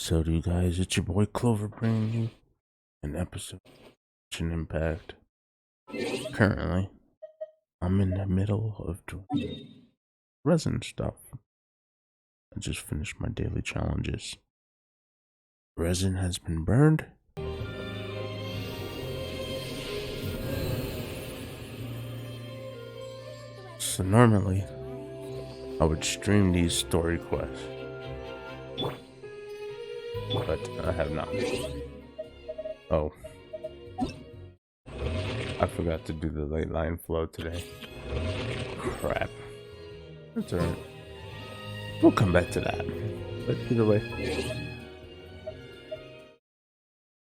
So do you guys, it's your boy Clover bringing you an episode of Genshin Impact. Currently, I'm in the middle of doing resin stuff. I just finished my daily challenges. Resin has been burned. So normally, I would stream these story quests, but I have not. Oh, I forgot to do the late line flow today. Crap. That's alright. We'll come back to that. But either way,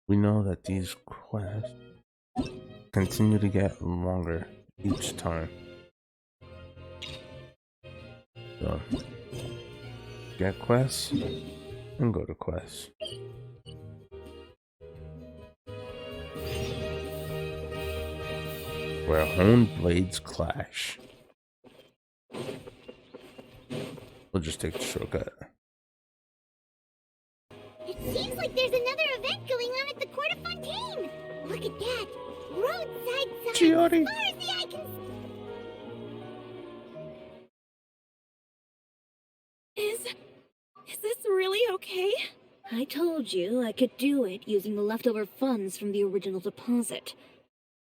we know that these quests continue to get longer each time. So, get quests and go to quests. Where honed blades clash. We'll just take the shortcut. It seems like there's another event going on at the Court of Fontaine. Look at that. Roadside signs Chiori. as far as the eye can see. Is this really okay? I told you I could do it using the leftover funds from the original deposit.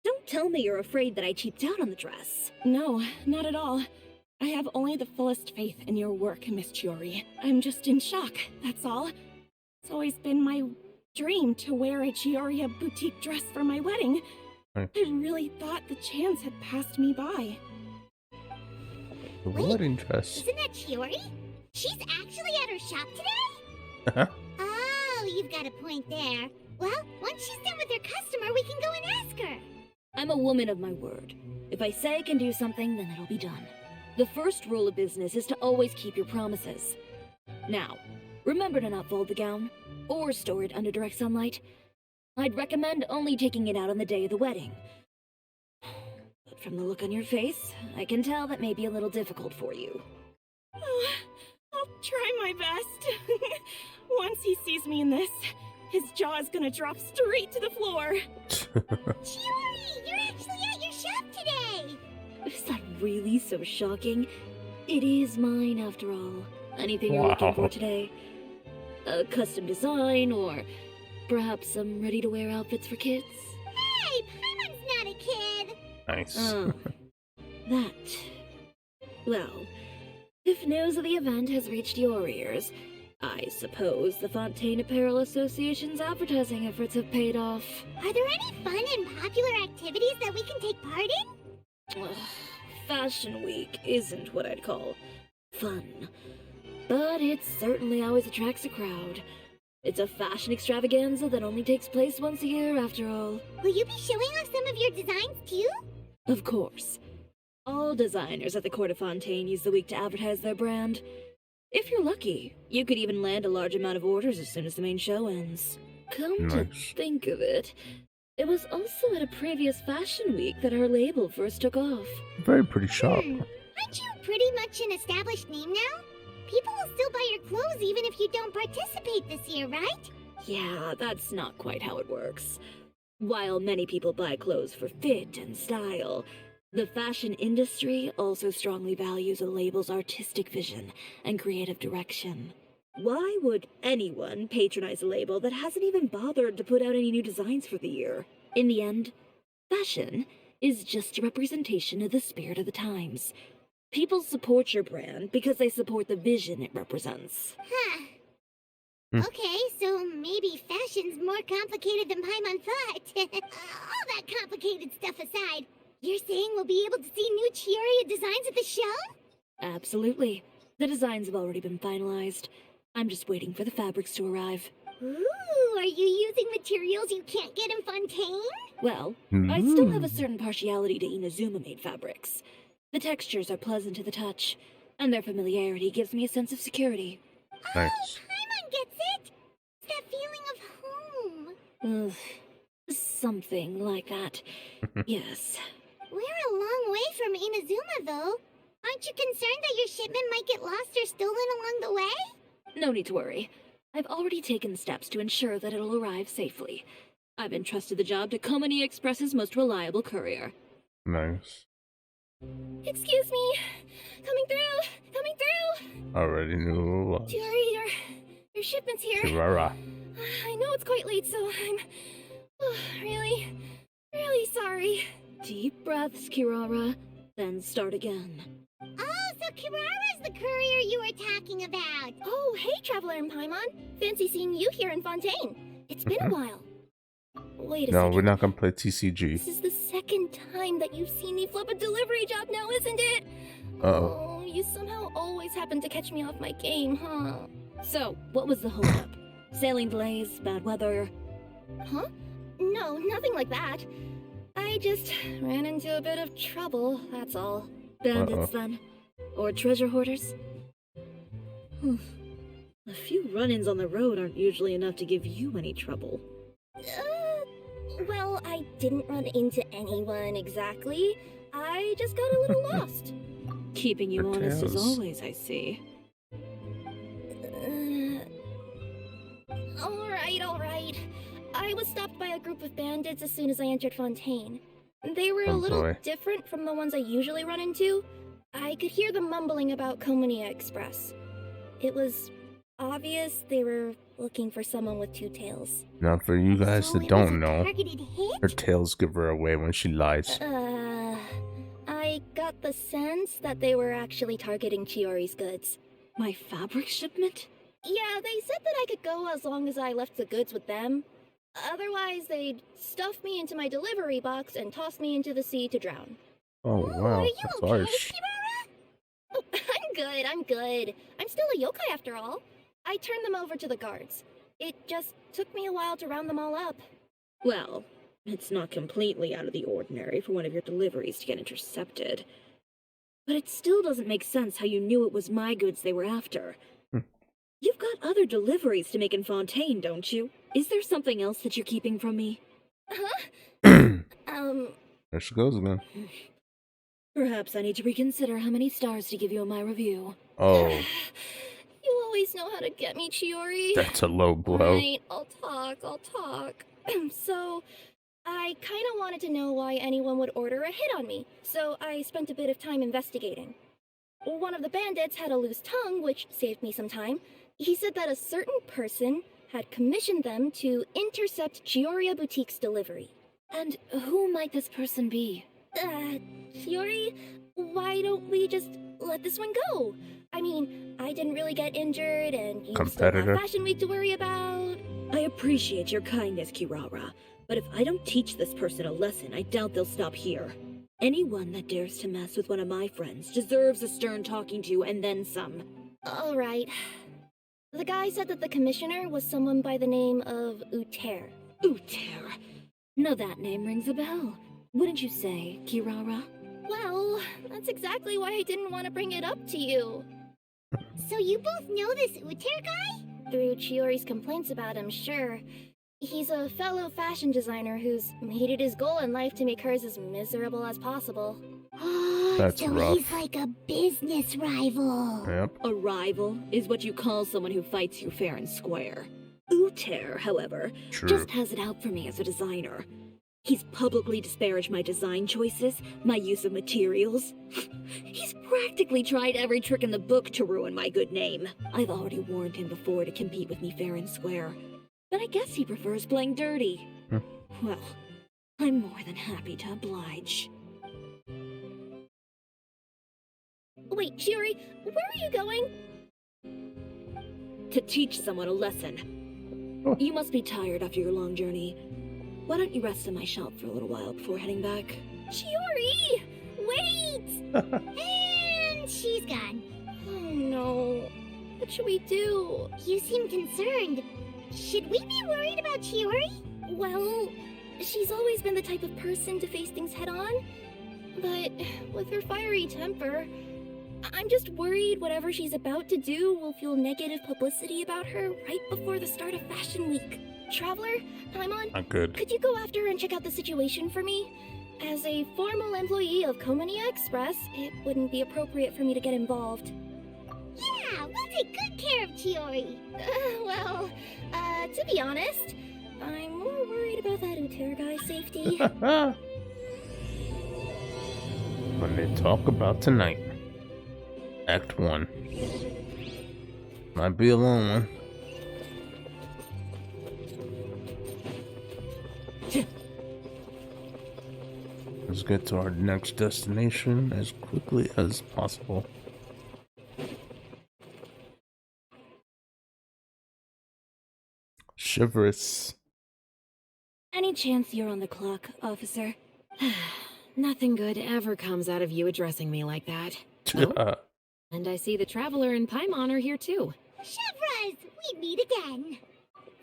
Don't tell me you're afraid that I cheaped out on the dress. No, not at all. I have only the fullest faith in your work, Miss Chiori. I'm just in shock, that's all. It's always been my dream to wear a Chiori boutique dress for my wedding. Right. I really thought the chance had passed me by. The wedding dress. Isn't that Chiori? She's actually at her shop today? Uh-huh. Oh, you've got a point there. Well, once she's done with her customer, we can go and ask her. I'm a woman of my word. If I say I can do something, then it'll be done. The first rule of business is to always keep your promises. Now, remember to not fold the gown, or store it under direct sunlight. I'd recommend only taking it out on the day of the wedding. But from the look on your face, I can tell that may be a little difficult for you. Oh, I'll try my best. Once he sees me in this, his jaw is gonna drop straight to the floor. Chiori, you're actually at your shop today. Is that really so shocking? It is mine, after all. Anything you're looking for today? A custom design, or perhaps some ready-to-wear outfits for kids? Hey, Paimon's not a kid. Nice. Oh, that. Well, if news of the event has reached your ears, I suppose the Fontaine Apparel Association's advertising efforts have paid off. Are there any fun and popular activities that we can take part in? Ugh, Fashion Week isn't what I'd call fun, but it certainly always attracts a crowd. It's a fashion extravaganza that only takes place once a year, after all. Will you be showing off some of your designs too? Of course. All designers at the Court of Fontaine use the week to advertise their brand. If you're lucky, you could even land a large amount of orders as soon as the main show ends. Come to Nice. think of it, it was also at a previous fashion week that our label first took off. Very pretty shop. Aren't you pretty much an established name now? People will still buy your clothes even if you don't participate this year, right? Yeah, that's not quite how it works. While many people buy clothes for fit and style, the fashion industry also strongly values a label's artistic vision and creative direction. Why would anyone patronize a label that hasn't even bothered to put out any new designs for the year? In the end, fashion is just a representation of the spirit of the times. People support your brand because they support the vision it represents. Huh. Hmm. Okay, so maybe fashion's more complicated than Paimon thought. All that complicated stuff aside, you're saying we'll be able to see new Chiori designs at the show? Absolutely. The designs have already been finalized. I'm just waiting for the fabrics to arrive. Ooh, are you using materials you can't get in Fontaine? Well, I still have a certain partiality to Inazuma-made fabrics. The textures are pleasant to the touch, and their familiarity gives me a sense of security. Nice. Paimon gets it! It's that feeling of home. Ugh, something like that. Yes. We're a long way from Inazuma, though. Aren't you concerned that your shipment might get lost or stolen along the way? No need to worry. I've already taken steps to ensure that it'll arrive safely. I've entrusted the job to Komani Express's most reliable courier. Nice. Excuse me. Coming through. Coming through. Already knew who it was. Chiori, your shipment's here. Chiori. I know it's quite late, so I'm really, really sorry. Deep breaths, Kirara, then start again. Oh, so Kirara's the courier you were talking about. Oh, hey, Traveler in Paimon. Fancy seeing you here in Fontaine. It's been a while. Wait a No, second. we're not gonna play TCG. This is the second time that you've seen me flip a delivery job now, isn't it? Uh-oh. Oh, you somehow always happen to catch me off my game, huh? So, what was the holdup? Sailing delays, bad weather? Huh? No, nothing like that. I just ran into a bit of trouble, that's all. Bandits, then? Or treasure hoarders? A few run-ins on the road aren't usually enough to give you any trouble. Well, I didn't run into anyone exactly. I just got a little lost. Keeping you Her honest as tails. always, I see. Alright. I was stopped by a group of bandits as soon as I entered Fontaine. They were a Oh, little boy. different from the ones I usually run into. I could hear them mumbling about Komonia Express. It was obvious they were looking for someone with two tails. Now, for you guys So that it was don't a know, targeted hit? her tails give her away when she lies. I got the sense that they were actually targeting Chiori's goods. My fabric shipment? Yeah, they said that I could go as long as I left the goods with them. Otherwise, they'd stuff me into my delivery box and toss me into the sea to drown. Oh, wow. Are you That's okay, harsh. Kirara? Oh, I'm good. I'm still a yokai after all. I turned them over to the guards. It just took me a while to round them all up. Well, it's not completely out of the ordinary for one of your deliveries to get intercepted. But it still doesn't make sense how you knew it was my goods they were after. You've got other deliveries to make in Fontaine, don't you? Is there something else that you're keeping from me? There Um, she goes again. Perhaps I need to reconsider how many stars to give you in my review. Oh, you always know how to get me, Chiori. that's a low blow. Right, I'll talk. So, I kinda wanted to know why anyone would order a hit on me, so I spent a bit of time investigating. One of the bandits had a loose tongue, which saved me some time. He said that a certain person had commissioned them to intercept Chioria Boutique's delivery. And who might this person be? Chiori, why don't we just let this one go? I mean, I didn't really get injured, and you still Competitor. have Fashion Week to worry about. I appreciate your kindness, Kirara, but if I don't teach this person a lesson, I doubt they'll stop here. Anyone that dares to mess with one of my friends deserves a stern talking to and then some. All right. The guy said that the commissioner was someone by the name of Uter. Uter. Now that name rings a bell. Wouldn't you say, Kirara? Well, that's exactly why I didn't want to bring it up to you. So you both know this Uter guy? Through Chiori's complaints about him, sure. He's a fellow fashion designer who's made it his goal in life to make hers as miserable as possible. That's so rough. he's like a business rival. Yep. A rival is what you call someone who fights you fair and square. Uter, however, True. just has it out for me as a designer. He's publicly disparaged my design choices, my use of materials. He's practically tried every trick in the book to ruin my good name. I've already warned him before to compete with me fair and square, but I guess he prefers playing dirty. Well, I'm more than happy to oblige. Wait, Chiori, where are you going? To teach someone a lesson. Oh. You must be tired after your long journey. Why don't you rest in my shop for a little while before heading back? Chiori! Wait! And she's gone. Oh no. What should we do? You seem concerned. Should we be worried about Chiori? Well, she's always been the type of person to face things head on. But with her fiery temper, I'm just worried whatever she's about to do will fuel negative publicity about her right before the start of Fashion Week. Traveler, Paimon, Not good. could you go after her and check out the situation for me? As a formal employee of Komonia Express, it wouldn't be appropriate for me to get involved. Yeah, Yeah, we'll take good care of Chiori. To be honest, I'm more worried about that Uter guy's safety. When they talk about tonight. Act 1. Might be a long one. Let's get to our next destination as quickly as possible. Chivalrous. Any chance you're on the clock, officer? Nothing good ever comes out of you addressing me like that. Oh, and I see the Traveler and Paimon are here too. Chevraz, we meet again.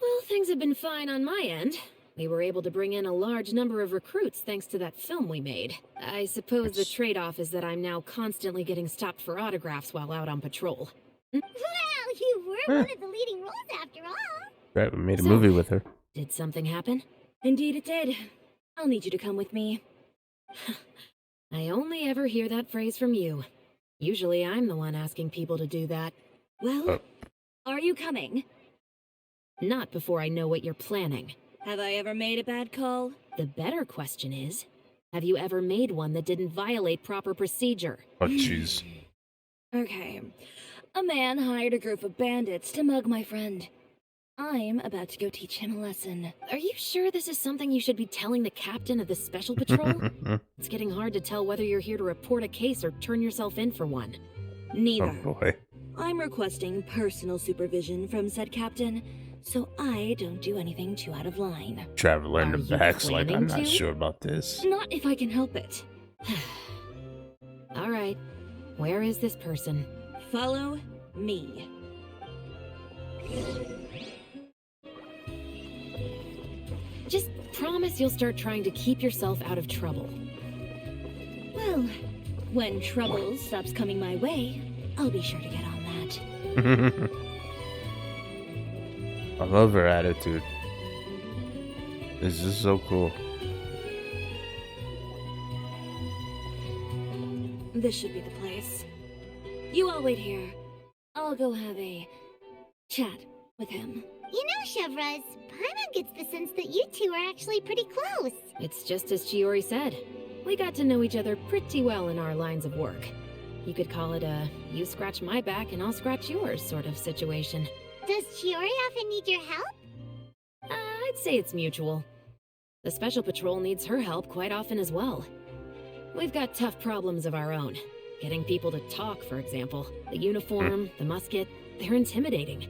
Well, things have been fine on my end. We were able to bring in a large number of recruits thanks to that film we made. I suppose the trade-off is that I'm now constantly getting stopped for autographs while out on patrol. Well, you were one of the leading roles after all. Right, we made a movie with her. Did something happen? Indeed it did. I'll need you to come with me. I only ever hear that phrase from you. Usually I'm the one asking people to do that. Well, are you coming? Not before I know what you're planning. Have I ever made a bad call? The better question is, have you ever made one that didn't violate proper procedure? Oh, jeez. Okay. A man hired a group of bandits to mug my friend. I'm about to go teach him a lesson. Are you sure this is something you should be telling the captain of the special patrol? It's getting hard to tell whether you're here to report a case or turn yourself in for one. Neither. Oh boy. I'm requesting personal supervision from said captain, so I don't do anything too out of line. Traveler in Are the you back's like, I'm planning not to? sure about this. Not if I can help it. All right. Where is this person? Follow me. Just promise you'll start trying to keep yourself out of trouble. Well, when trouble stops coming my way, I'll be sure to get on that. I love her attitude. This is so cool. This should be the place. You all wait here. I'll go have a chat with him. You know, Chevraz, Paimon gets the sense that you two are actually pretty close. It's just as Chiori said. We got to know each other pretty well in our lines of work. You could call it a you scratch my back and I'll scratch yours sort of situation. Does Chiori often need your help? I'd say it's mutual. The Special Patrol needs her help quite often as well. We've got tough problems of our own. Getting people to talk, for example. The uniform, the musket, they're intimidating.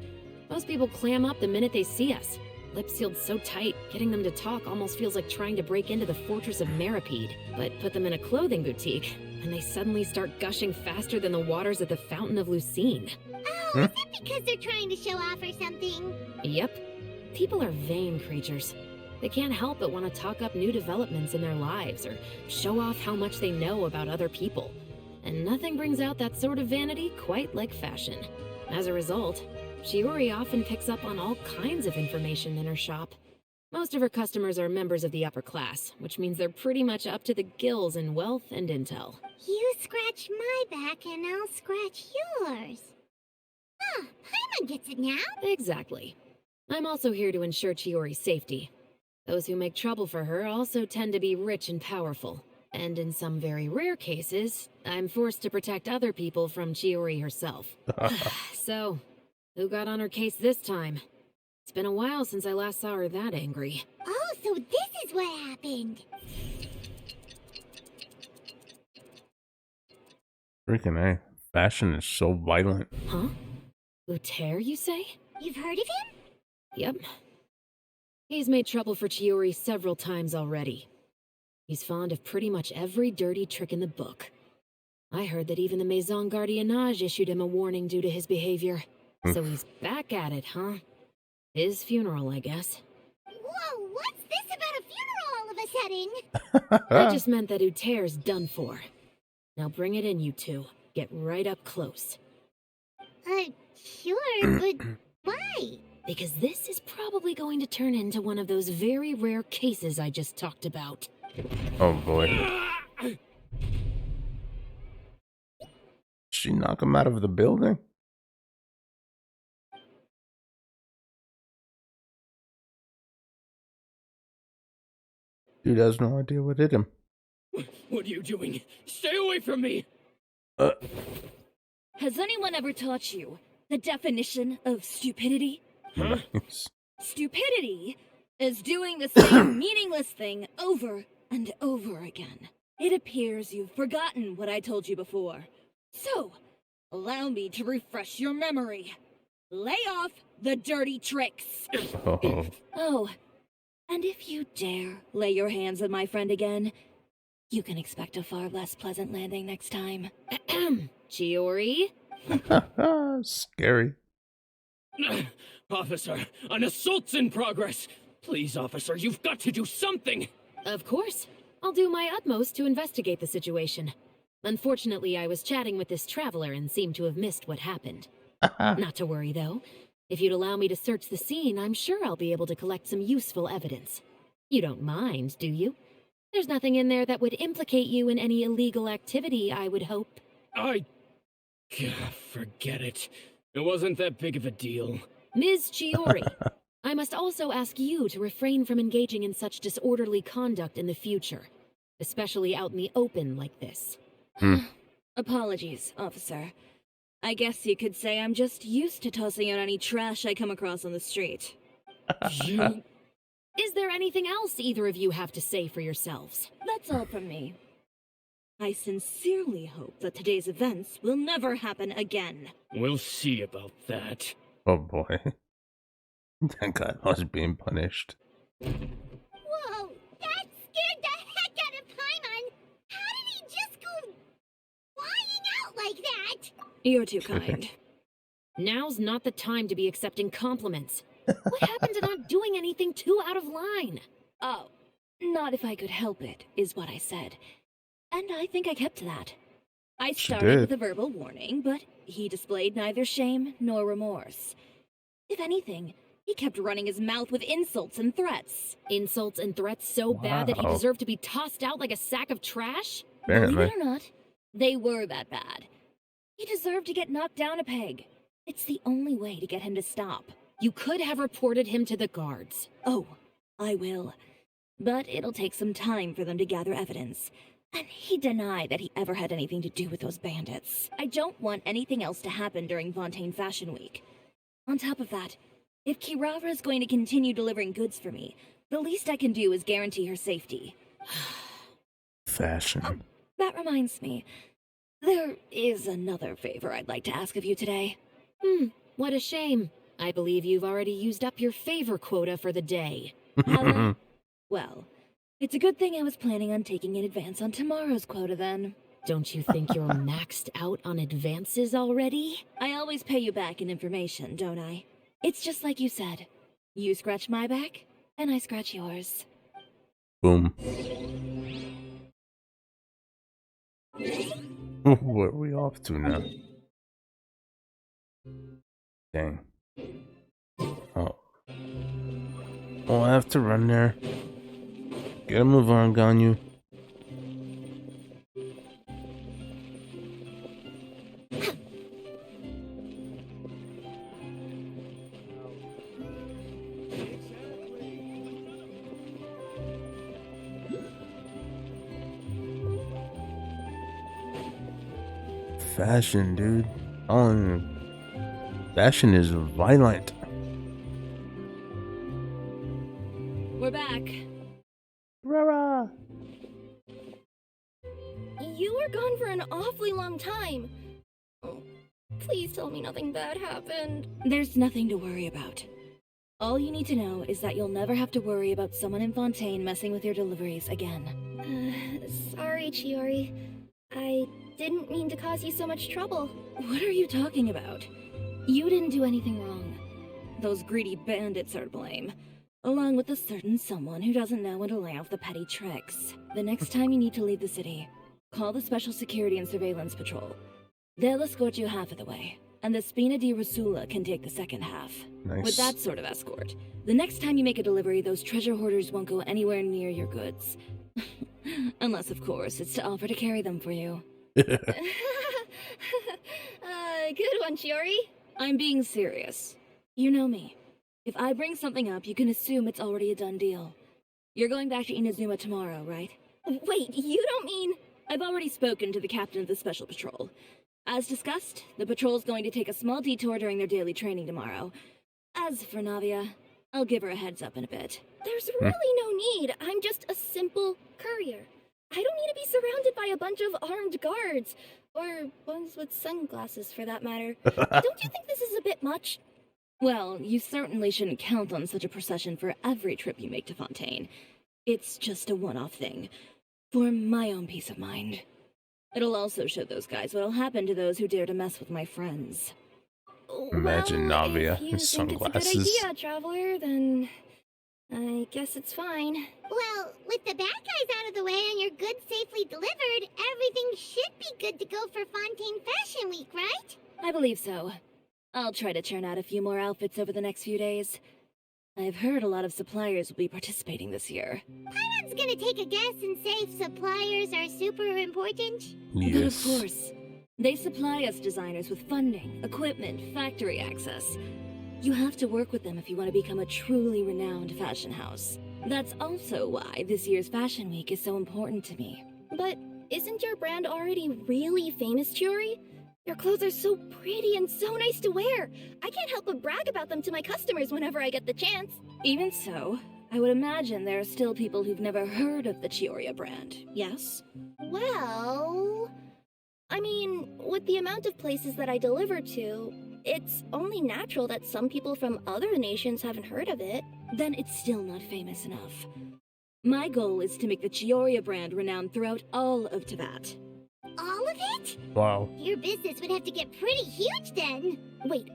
Most people clam up the minute they see us. Lips sealed so tight, getting them to talk almost feels like trying to break into the fortress of Meripede. But put them in a clothing boutique, and they suddenly start gushing faster than the waters at the Fountain of Lucine. Oh, is it because they're trying to show off or something? Yep. People are vain creatures. They can't help but want to talk up new developments in their lives or show off how much they know about other people. And nothing brings out that sort of vanity quite like fashion. As a result, Chiori often picks up on all kinds of information in her shop. Most of her customers are members of the upper class, which means they're pretty much up to the gills in wealth and intel. You scratch my back and I'll scratch yours. Ah, Paimon gets it now. Exactly. I'm also here to ensure Chiori's safety. Those who make trouble for her also tend to be rich and powerful. And in some very rare cases, I'm forced to protect other people from Chiori herself. So, who got on her case this time? It's been a while since I last saw her that angry. Oh, so this is what happened. Freaking A. Fashion is so violent. Huh? Uter, you say? You've heard of him? Yep. He's made trouble for Chiori several times already. He's fond of pretty much every dirty trick in the book. I heard that even the Maison Gardiennage issued him a warning due to his behavior. So he's back at it, huh? His funeral, I guess. Whoa, what's this about a funeral all of a sudden? I just meant that Uter's done for. Now bring it in, you two. Get right up close. Sure, but why? Because this is probably going to turn into one of those very rare cases I just talked about. Oh boy. She knock him out of the building? Dude has no idea what hit him. What are you doing? Stay away from me! Has anyone ever taught you the definition of stupidity? Nice. Stupidity is doing the same meaningless thing over and over again. It appears you've forgotten what I told you before. So, allow me to refresh your memory. Lay off the dirty tricks. Oh, Oh, and if you dare lay your hands on my friend again, you can expect a far less pleasant landing next time. Chiori? scary. Officer, an assault's in progress! Please, officer, you've got to do something! Of course. I'll do my utmost to investigate the situation. Unfortunately, I was chatting with this traveler and seemed to have missed what happened. Not to worry, though. If you'd allow me to search the scene, I'm sure I'll be able to collect some useful evidence. You don't mind, do you? There's nothing in there that would implicate you in any illegal activity, I would hope. Forget it. It wasn't that big of a deal. Ms. Chiori, I must also ask you to refrain from engaging in such disorderly conduct in the future, especially out in the open like this. Apologies, officer. I guess you could say I'm just used to tossing out any trash I come across on the street. You... Is there anything else either of you have to say for yourselves? That's all from me. I sincerely hope that today's events will never happen again. We'll see about that. Oh boy. That guy was being punished. Whoa, that scared the heck out of Paimon! How did he just go flying out like that? You're too kind. Now's not the time to be accepting compliments. What happened to not doing anything too out of line? Oh, not if I could help it, is what I said. And I think I kept to that. I started with a verbal warning, but he displayed neither shame nor remorse. If anything, he kept running his mouth with insults and threats. Insults and threats so bad that he Wow. deserved to be tossed out like a sack of trash? Apparently. Believe it or not, they were that bad. He deserved to get knocked down a peg. It's the only way to get him to stop. You could have reported him to the guards. Oh, I will. But it'll take some time for them to gather evidence. And he denied that he ever had anything to do with those bandits. I don't want anything else to happen during Fontaine Fashion Week. On top of that, if Kirara is going to continue delivering goods for me, the least I can do is guarantee her safety. Fashion. That reminds me, there is another favor I'd like to ask of you today. What a shame. I believe you've already used up your favor quota for the day. Hella? Well, it's a good thing I was planning on taking an advance on tomorrow's quota then. Don't you think you're maxed out on advances already? I always pay you back in information, don't I? It's just like you said. You scratch my back, and I scratch yours. Boom. Where are we off to now? Dang. Oh. Oh, I have to run there. Get a move on, Ganyu. Fashion, dude. Fashion is violent. We're back. Rara. You were gone for an awfully long time. Oh, please tell me nothing bad happened. There's nothing to worry about. All you need to know is that you'll never have to worry about someone in Fontaine messing with your deliveries again. Sorry, Chiori. I didn't mean to cause you so much trouble. What are you talking about? You didn't do anything wrong. Those greedy bandits are to blame, along with a certain someone who doesn't know when to lay off the petty tricks. The next time you need to leave the city, call the Special Security and Surveillance Patrol. They'll escort you half of the way, and the Spina di Rosula can take the second half. Nice. With that sort of escort, the next time you make a delivery, those treasure hoarders won't go anywhere near your goods. Unless, of course, it's to offer to carry them for you. Good one, Chiori. I'm being serious. You know me. If I bring something up, you can assume it's already a done deal. You're going back to Inazuma tomorrow, right? Wait, you don't mean... I've already spoken to the captain of the Special Patrol. As discussed, the patrol's going to take a small detour during their daily training tomorrow. As for Navia, I'll give her a heads up in a bit. There's really no need. I'm just a simple courier. I don't need to be surrounded by a bunch of armed guards. Or ones with sunglasses, for that matter. Don't you think this is a bit much? Well, you certainly shouldn't count on such a procession for every trip you make to Fontaine. It's just a one-off thing. For my own peace of mind. It'll also show those guys what'll happen to those who dare to mess with my friends. Imagine well, Navia if you in think sunglasses. It's a good idea, Traveler, then I guess it's fine. Well, with the bad guys out of the way and your goods safely delivered, everything should be good to go for Fontaine Fashion Week, right? I believe so. I'll try to churn out a few more outfits over the next few days. I've heard a lot of suppliers will be participating this year. Paimon's gonna take a guess and say suppliers are super important. But of Yes. course, they supply us designers with funding, equipment, factory access. You have to work with them if you want to become a truly renowned fashion house. That's also why this year's Fashion Week is so important to me. But isn't your brand already really famous, Chiori? Your clothes are so pretty and so nice to wear. I can't help but brag about them to my customers whenever I get the chance. Even so, I would imagine there are still people who've never heard of the Chiori brand, yes? Well... I mean, with the amount of places that I deliver to, it's only natural that some people from other nations haven't heard of it. Then it's still not famous enough. My goal is to make the Chiori brand renowned throughout all of Teyvat. all of it? Wow. Your business would have to get pretty huge then. Wait,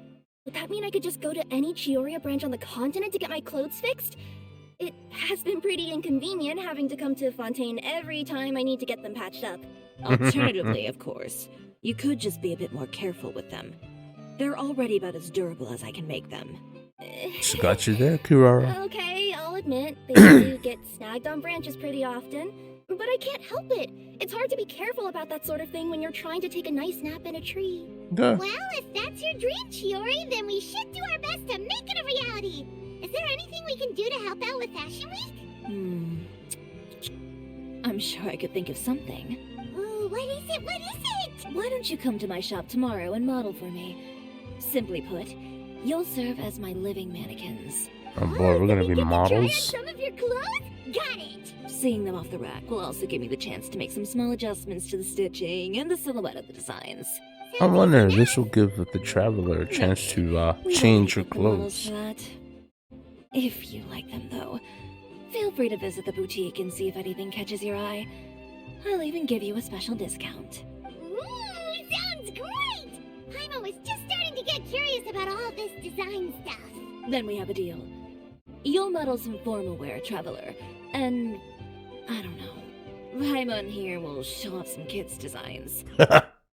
would that mean I could just go to any Chiori branch on the continent to get my clothes fixed? It has been pretty inconvenient having to come to Fontaine every time I need to get them patched up. Alternatively, of course, you could just be a bit more careful with them. They're already about as durable as I can make them. She got you there, Kirara. Okay, I'll admit, they do get snagged on branches pretty often, but I can't help it. It's hard to be careful about that sort of thing when you're trying to take a nice nap in a tree. Duh. Well, if that's your dream, Chiori, then we should do our best to make it a reality. Is there anything we can do to help out with Fashion Week? I'm sure I could think of something. Ooh, what is it? What is it? Why don't you come to my shop tomorrow and model for me? Simply put, you'll serve as my living mannequins. Oh boy, we're gonna we be get to try on models. some of your clothes? Got it. Seeing them off the rack will also give me the chance to make some small adjustments to the stitching and the silhouette of the designs. I wonder if this will give the traveler a chance to We change her don't need the models clothes. for that. If you like them, though, feel free to visit the boutique and see if anything catches your eye. I'll even give you a special discount. Ooh, sounds great! Paimon was just starting to get curious about all this design stuff. Then we have a deal. You'll model some formal wear, traveler, and I don't know. Paimon here will show off some kids' designs.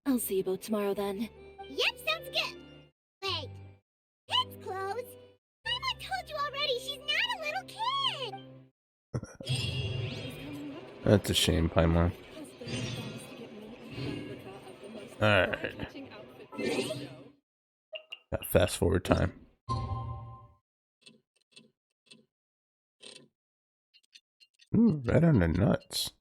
I'll see you both tomorrow then. Yep, sounds good. Wait, kids' clothes? Paimon told you already she's not a little kid. That's a shame, Paimon. Alright. Got fast forward time. Ooh, right on the nuts.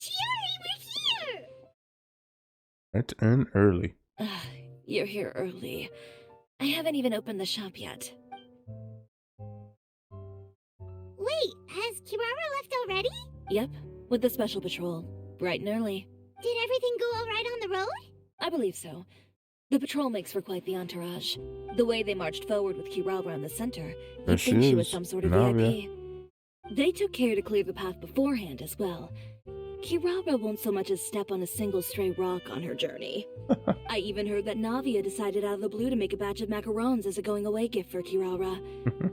Chiori, we're here! Let's end early. You're here early. I haven't even opened the shop yet. Wait, has Kirara left already? Yep, with the special patrol. Bright and early. Did everything go all right on the road? I believe so. The patrol makes for quite the entourage. The way they marched forward with Kirara in the center, There you'd think she was is. some sort of Navia. VIP. They took care to clear the path beforehand as well. Kirara won't so much as step on a single stray rock on her journey. I even heard that Navia decided out of the blue to make a batch of macarons as a going-away gift for Kirara.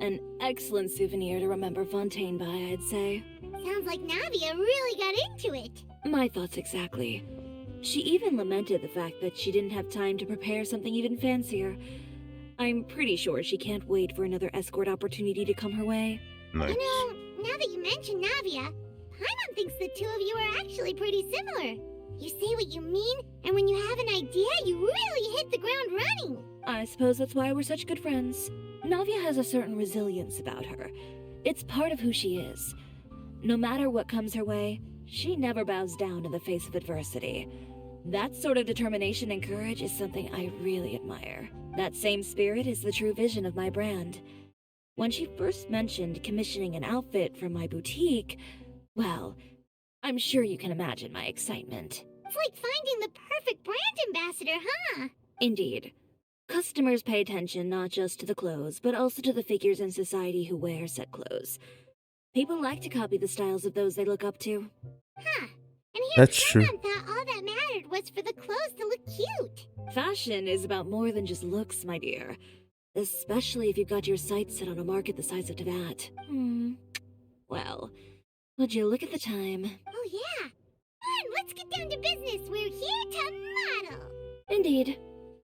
An excellent souvenir to remember Fontaine by, I'd say. Sounds like Navia really got into it. My thoughts exactly. She even lamented the fact that she didn't have time to prepare something even fancier. I'm pretty sure she can't wait for another escort opportunity to come her way. Nice. You know, now that you mention Navia, Paimon thinks the two of you are actually pretty similar. You say what you mean, and when you have an idea, you really hit the ground running. I suppose that's why we're such good friends. Navia has a certain resilience about her. It's part of who she is. No matter what comes her way, she never bows down in the face of adversity. That sort of determination and courage is something I really admire. That same spirit is the true vision of my brand. When she first mentioned commissioning an outfit for my boutique, well, I'm sure you can imagine my excitement. It's like finding the perfect brand ambassador, huh? Indeed. Customers pay attention not just to the clothes, but also to the figures in society who wear said clothes. People like to copy the styles of those they look up to. Huh. And here That's true. Paimon thought all that mattered was for the clothes to look cute. Fashion is about more than just looks, my dear. Especially if you've got your sights set on a market the size of Teyvat. Well, would you look at the time? Oh yeah. Come on, let's get down to business. We're here to model. Indeed.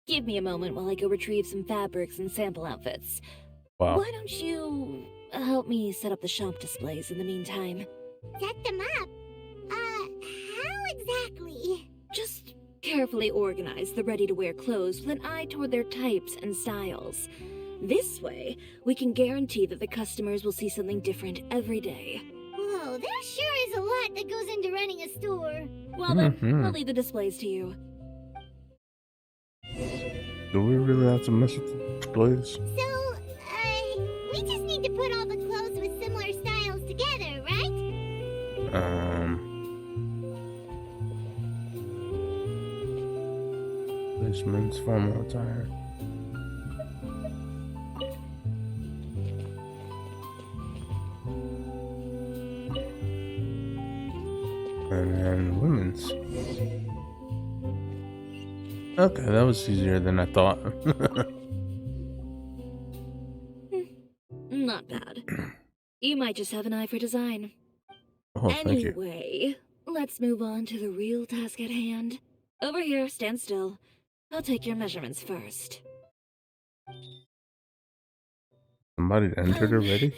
Give me a moment while I go retrieve some fabrics and sample outfits. Wow. Why don't you help me set up the shop displays in the meantime? Set them up? How exactly? Just carefully organize the ready-to-wear clothes with an eye toward their types and styles. This way, we can guarantee that the customers will see something different every day. Whoa, there sure is a lot that goes into running a store. Well then, I'll leave the displays to you. Do we really have to mess with the displays? So, we just need to put all the clothes with similar styles together, right? Placements, formal attire. And then women's. Okay, that was easier than I thought. Not bad. You might just have an eye for design. Oh, thank you. Anyway, let's move on to the real task at hand. Over here, stand still. I'll take your measurements first. Somebody entered already?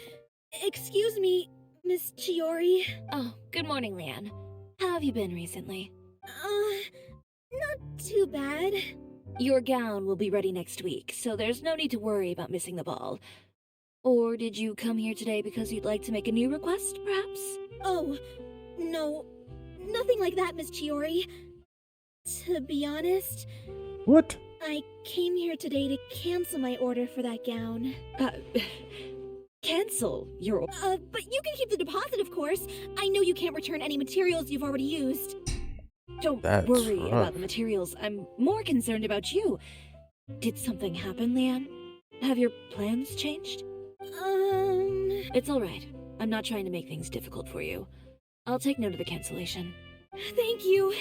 Excuse me, Miss Chiori. Oh, good morning, Leanne. How have you been recently? Not too bad. Your gown will be ready next week, so there's no need to worry about missing the ball. Or did you come here today because you'd like to make a new request, perhaps? Oh, no. Nothing like that, Miss Chiori. To be honest, What? I came here today to cancel my order for that gown. Cancel your... But you can keep the deposit, of course. I know you can't return any materials you've already used. Don't That's worry rough. about the materials. I'm more concerned about you. Did something happen, Leanne? Have your plans changed? It's all right. I'm not trying to make things difficult for you. I'll take note of the cancellation. Thank you.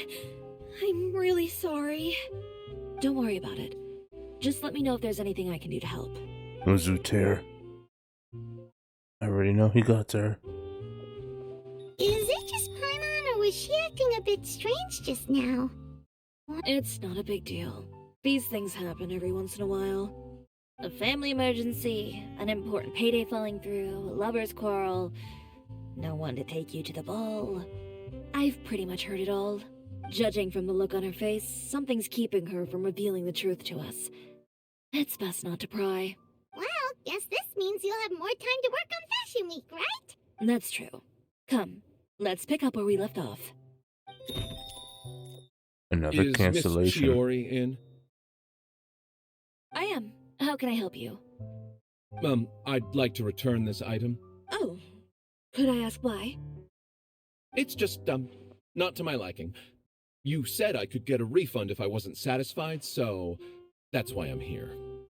I'm really sorry. Don't worry about it. Just let me know if there's anything I can do to help. Zuter. I already know he got there. Is it just Paimon, or was she acting a bit strange just now? It's not a big deal. These things happen every once in a while. A family emergency, an important payday falling through, a lover's quarrel, no one to take you to the ball. I've pretty much heard it all. Judging from the look on her face, something's keeping her from revealing the truth to us. It's best not to pry. Well, guess this means you'll have more time to work on Fashion Week, right? That's true. Come, let's pick up where we left off. Another Is cancellation. Miss Chiori in? I am. How can I help you? I'd like to return this item. Oh, could I ask why? It's just, not to my liking. You said I could get a refund if I wasn't satisfied, so that's why I'm here.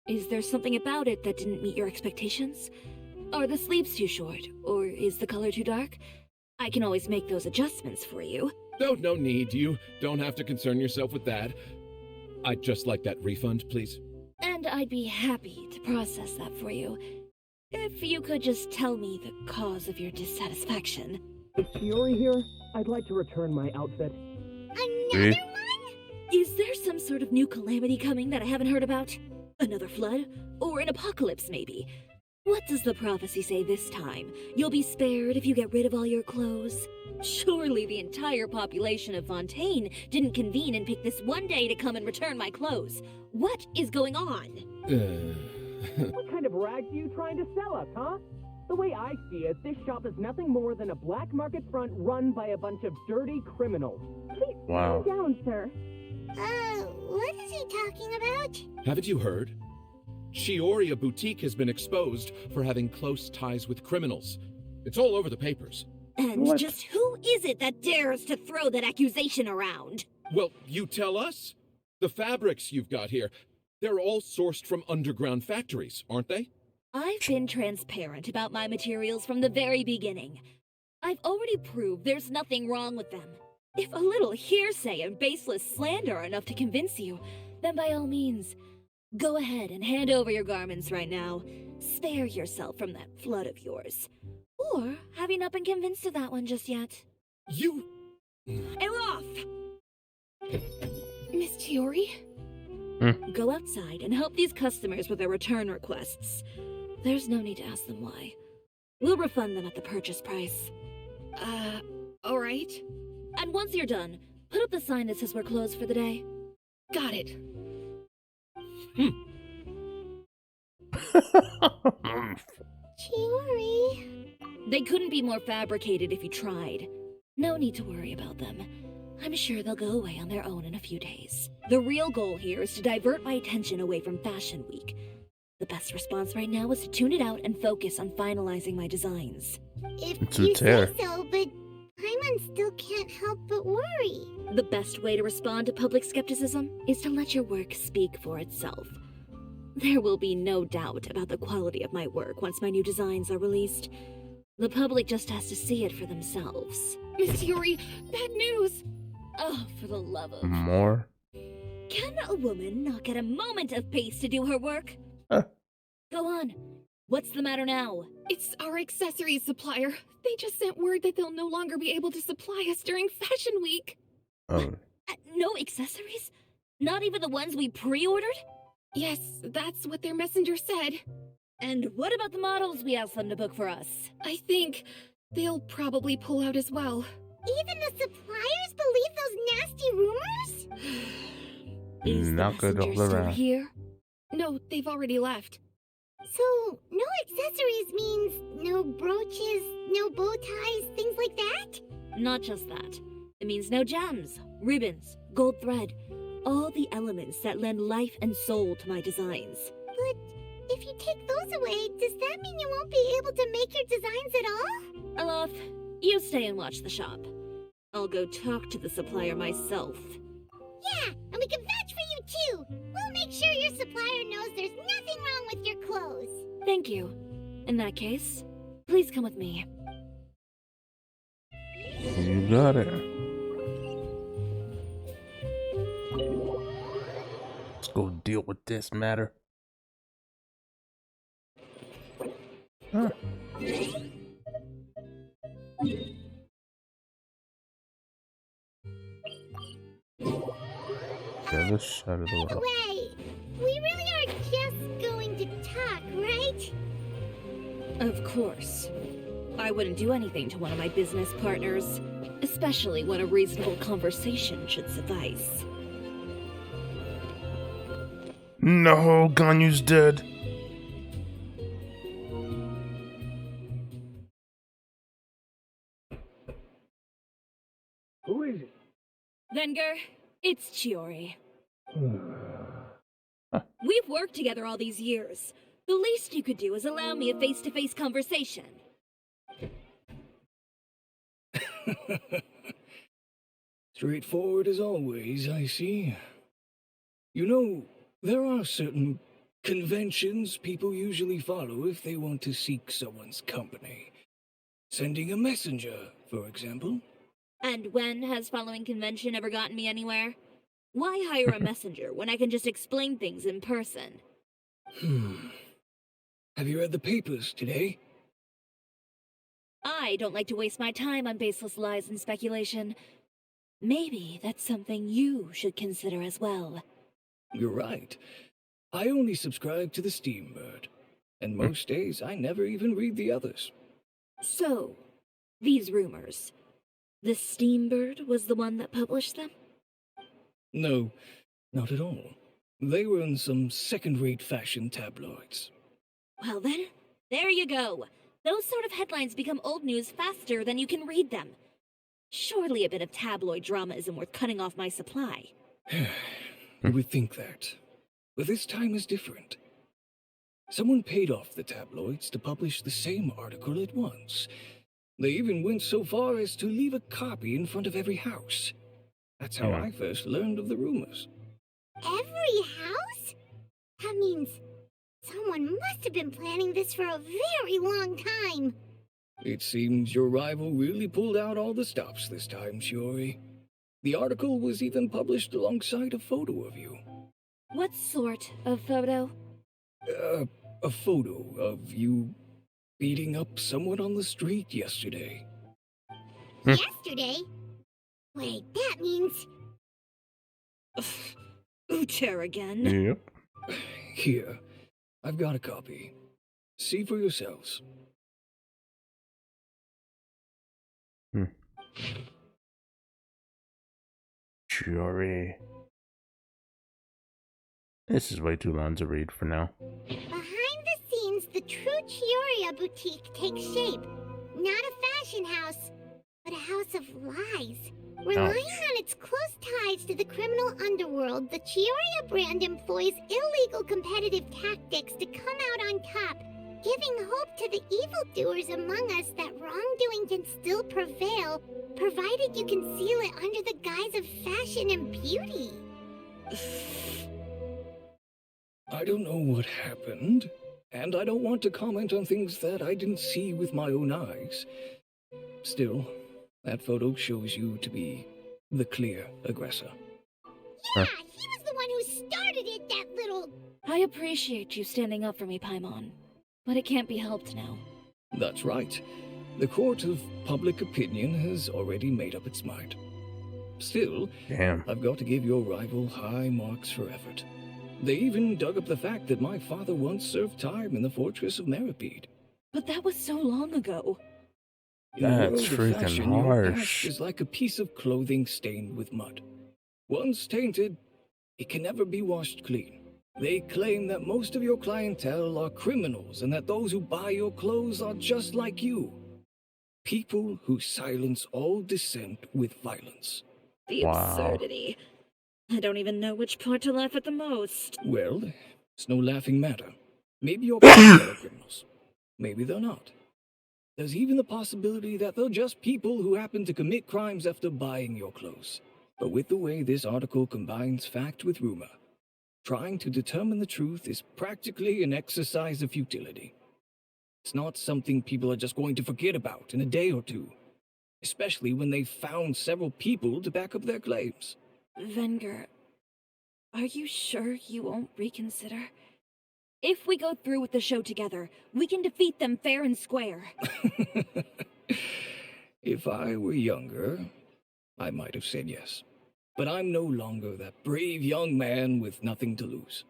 Is there something about it that didn't meet your expectations? Are the sleeves too short, or is the color too dark? I can always make those adjustments for you. No need. You don't have to concern yourself with that. I'd just like that refund, please. And I'd be happy to process that for you. If you could just tell me the cause of your dissatisfaction. Is Chiori here? I'd like to return my outfit. Another See? one? Is there some sort of new calamity coming that I haven't heard about? Another flood? Or an apocalypse, maybe? What does the prophecy say this time? You'll be spared if you get rid of all your clothes? Surely the entire population of Fontaine didn't convene and pick this one day to come and return my clothes. What is going on? What kind of rags are you trying to sell us, huh? The way I see it, this shop is nothing more than a black market front run by a bunch of dirty criminals. Please Wow. calm down, sir. What is he talking about? Haven't you heard? Chiori boutique has been exposed for having close ties with criminals. It's all over the papers. And What? just who is it that dares to throw that accusation around? Well, you tell us. The fabrics you've got here, they're all sourced from underground factories, aren't they? I've been transparent about my materials from the very beginning. I've already proved there's nothing wrong with them. If a little hearsay and baseless slander are enough to convince you, then by all means, go ahead and hand over your garments right now. Spare yourself from that flood of yours. Or have you not been convinced of that one just yet? You... Elof! Miss Chiori? Go outside and help these customers with their return requests. There's no need to ask them why. We'll refund them at the purchase price. Alright. And once you're done, put up the sign that says we're closed for the day. Got it. Chiori. They couldn't be more fabricated if you tried. No need to worry about them. I'm sure they'll go away on their own in a few days. The real goal here is to divert my attention away from Fashion Week. The best response right now is to tune it out and focus on finalizing my designs. If It's a you tear. say so, but Paimon still can't help but worry. The best way to respond to public skepticism is to let your work speak for itself. There will be no doubt about the quality of my work once my new designs are released. The public just has to see it for themselves. Miss Chiori, bad news! Oh, for the love of... More? Can a woman not get a moment of peace to do her work? Huh. Go on. What's the matter now? It's our accessories supplier. They just sent word that they'll no longer be able to supply us during Fashion Week. Oh, No accessories? Not even the ones we pre-ordered? Yes, that's what their messenger said. And what about the models we asked them to book for us? I think they'll probably pull out as well. Even the suppliers believe those nasty rumors? Is the not good all messenger still around. here? No, they've already left. So, no accessories means no brooches, no bow ties, things like that? Not just that. It means no gems, ribbons, gold thread, all the elements that lend life and soul to my designs. But if you take those away, does that mean you won't be able to make your designs at all? Alof, you stay and watch the shop. I'll go talk to the supplier myself. Yeah, and we can vouch for you too. We'll make sure your supplier knows there's nothing wrong with your clothes. Thank you. In that case, please come with me. you got it. Let's go deal with this matter. Huh. Yeah, this side of the world. Anyway, we really are just going to talk, right? Of course. I wouldn't do anything to one of my business partners, especially when a reasonable conversation should suffice. No, Ganyu's dead. Who is it? Venger, it's Chiori. We've worked together all these years. The least you could do is allow me a face-to-face conversation. Straightforward as always, I see. You know, there are certain conventions people usually follow if they want to seek someone's company. Sending a messenger, for example. And when has following convention ever gotten me anywhere? Why hire a messenger when I can just explain things in person? Have you read the papers today? I don't like to waste my time on baseless lies and speculation. Maybe that's something you should consider as well. You're right. I only subscribe to the Steambird, and most days I never even read the others. So, these rumors. The Steambird was the one that published them? No, not at all. They were in some second-rate fashion tabloids. Well then, there you go. Those sort of headlines become old news faster than you can read them. Surely a bit of tabloid drama isn't worth cutting off my supply. You would think that. But this time is different. Someone paid off the tabloids to publish the same article at once. They even went so far as to leave a copy in front of every house. That's how I first learned of the rumors. Every house? That means someone must have been planning this for a very long time. It seems your rival really pulled out all the stops this time, Chiori. The article was even published alongside a photo of you. What sort of photo? A photo of you beating up someone on the street yesterday. Yesterday? Wait, that means... Uter again. Yep. Here, I've got a copy. See for yourselves. Chiori. This is way too long to read for now. Behind the scenes, the true Chioria boutique takes shape. Not a fashion house, but a house of lies. Relying on its close ties to the criminal underworld, the Chioria brand employs illegal competitive tactics to come out on top, giving hope to the evildoers among us that wrongdoing can still prevail, provided you conceal it under the guise of fashion and beauty. I don't know what happened, and I don't want to comment on things that I didn't see with my own eyes. Still, that photo shows you to be the clear aggressor. Yeah, he was the one who started it, that little... I appreciate you standing up for me, Paimon, but it can't be helped now. That's right. The court of public opinion has already made up its mind. Still, Damn. I've got to give your rival high marks for effort. They even dug up the fact that my father once served time in the fortress of Meripede. But that was so long ago. In the That's world of freaking fashion, your harsh. past is like a piece of clothing stained with mud. Once tainted, it can never be washed clean. They claim that most of your clientele are criminals and that those who buy your clothes are just like you. People who silence all dissent with violence. The Wow. absurdity. I don't even know which part to laugh at the most. Well, it's no laughing matter. Maybe your clientele are criminals. Maybe they're not. There's even the possibility that they're just people who happen to commit crimes after buying your clothes. But with the way this article combines fact with rumor, trying to determine the truth is practically an exercise of futility. It's not something people are just going to forget about in a day or two, especially when they've found several people to back up their claims. Venger, are you sure you won't reconsider? If we go through with the show together, we can defeat them fair and square. If I were younger, I might have said yes. But I'm no longer that brave young man with nothing to lose.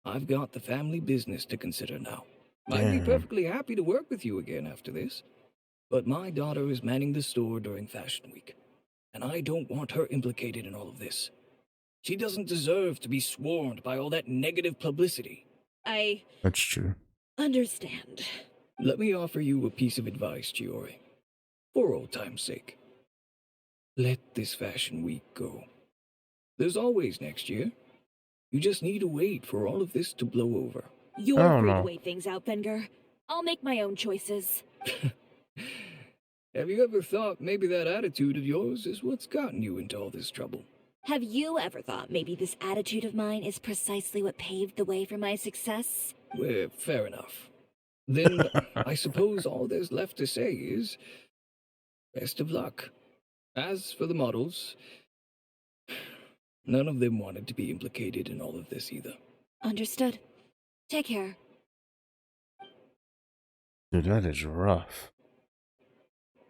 I've got the family business to consider now. I'd be Damn. perfectly happy to work with you again after this. But my daughter is manning the store during Fashion Week, and I don't want her implicated in all of this. She doesn't deserve to be swarmed by all that negative publicity. I That's true. understand. Let me offer you a piece of advice, Chiori. For old time's sake. Let this Fashion Week go. There's always next year. You just need to wait for all of this to blow over. You're I don't free to know. wait things out, Venger. I'll make my own choices. Have you ever thought maybe that attitude of yours is what's gotten you into all this trouble? Have you ever thought maybe this attitude of mine is precisely what paved the way for my success? Well, fair enough. Then I suppose all there's left to say is best of luck. As for the models, none of them wanted to be implicated in all of this either. Understood. Take care. Dude, that is rough.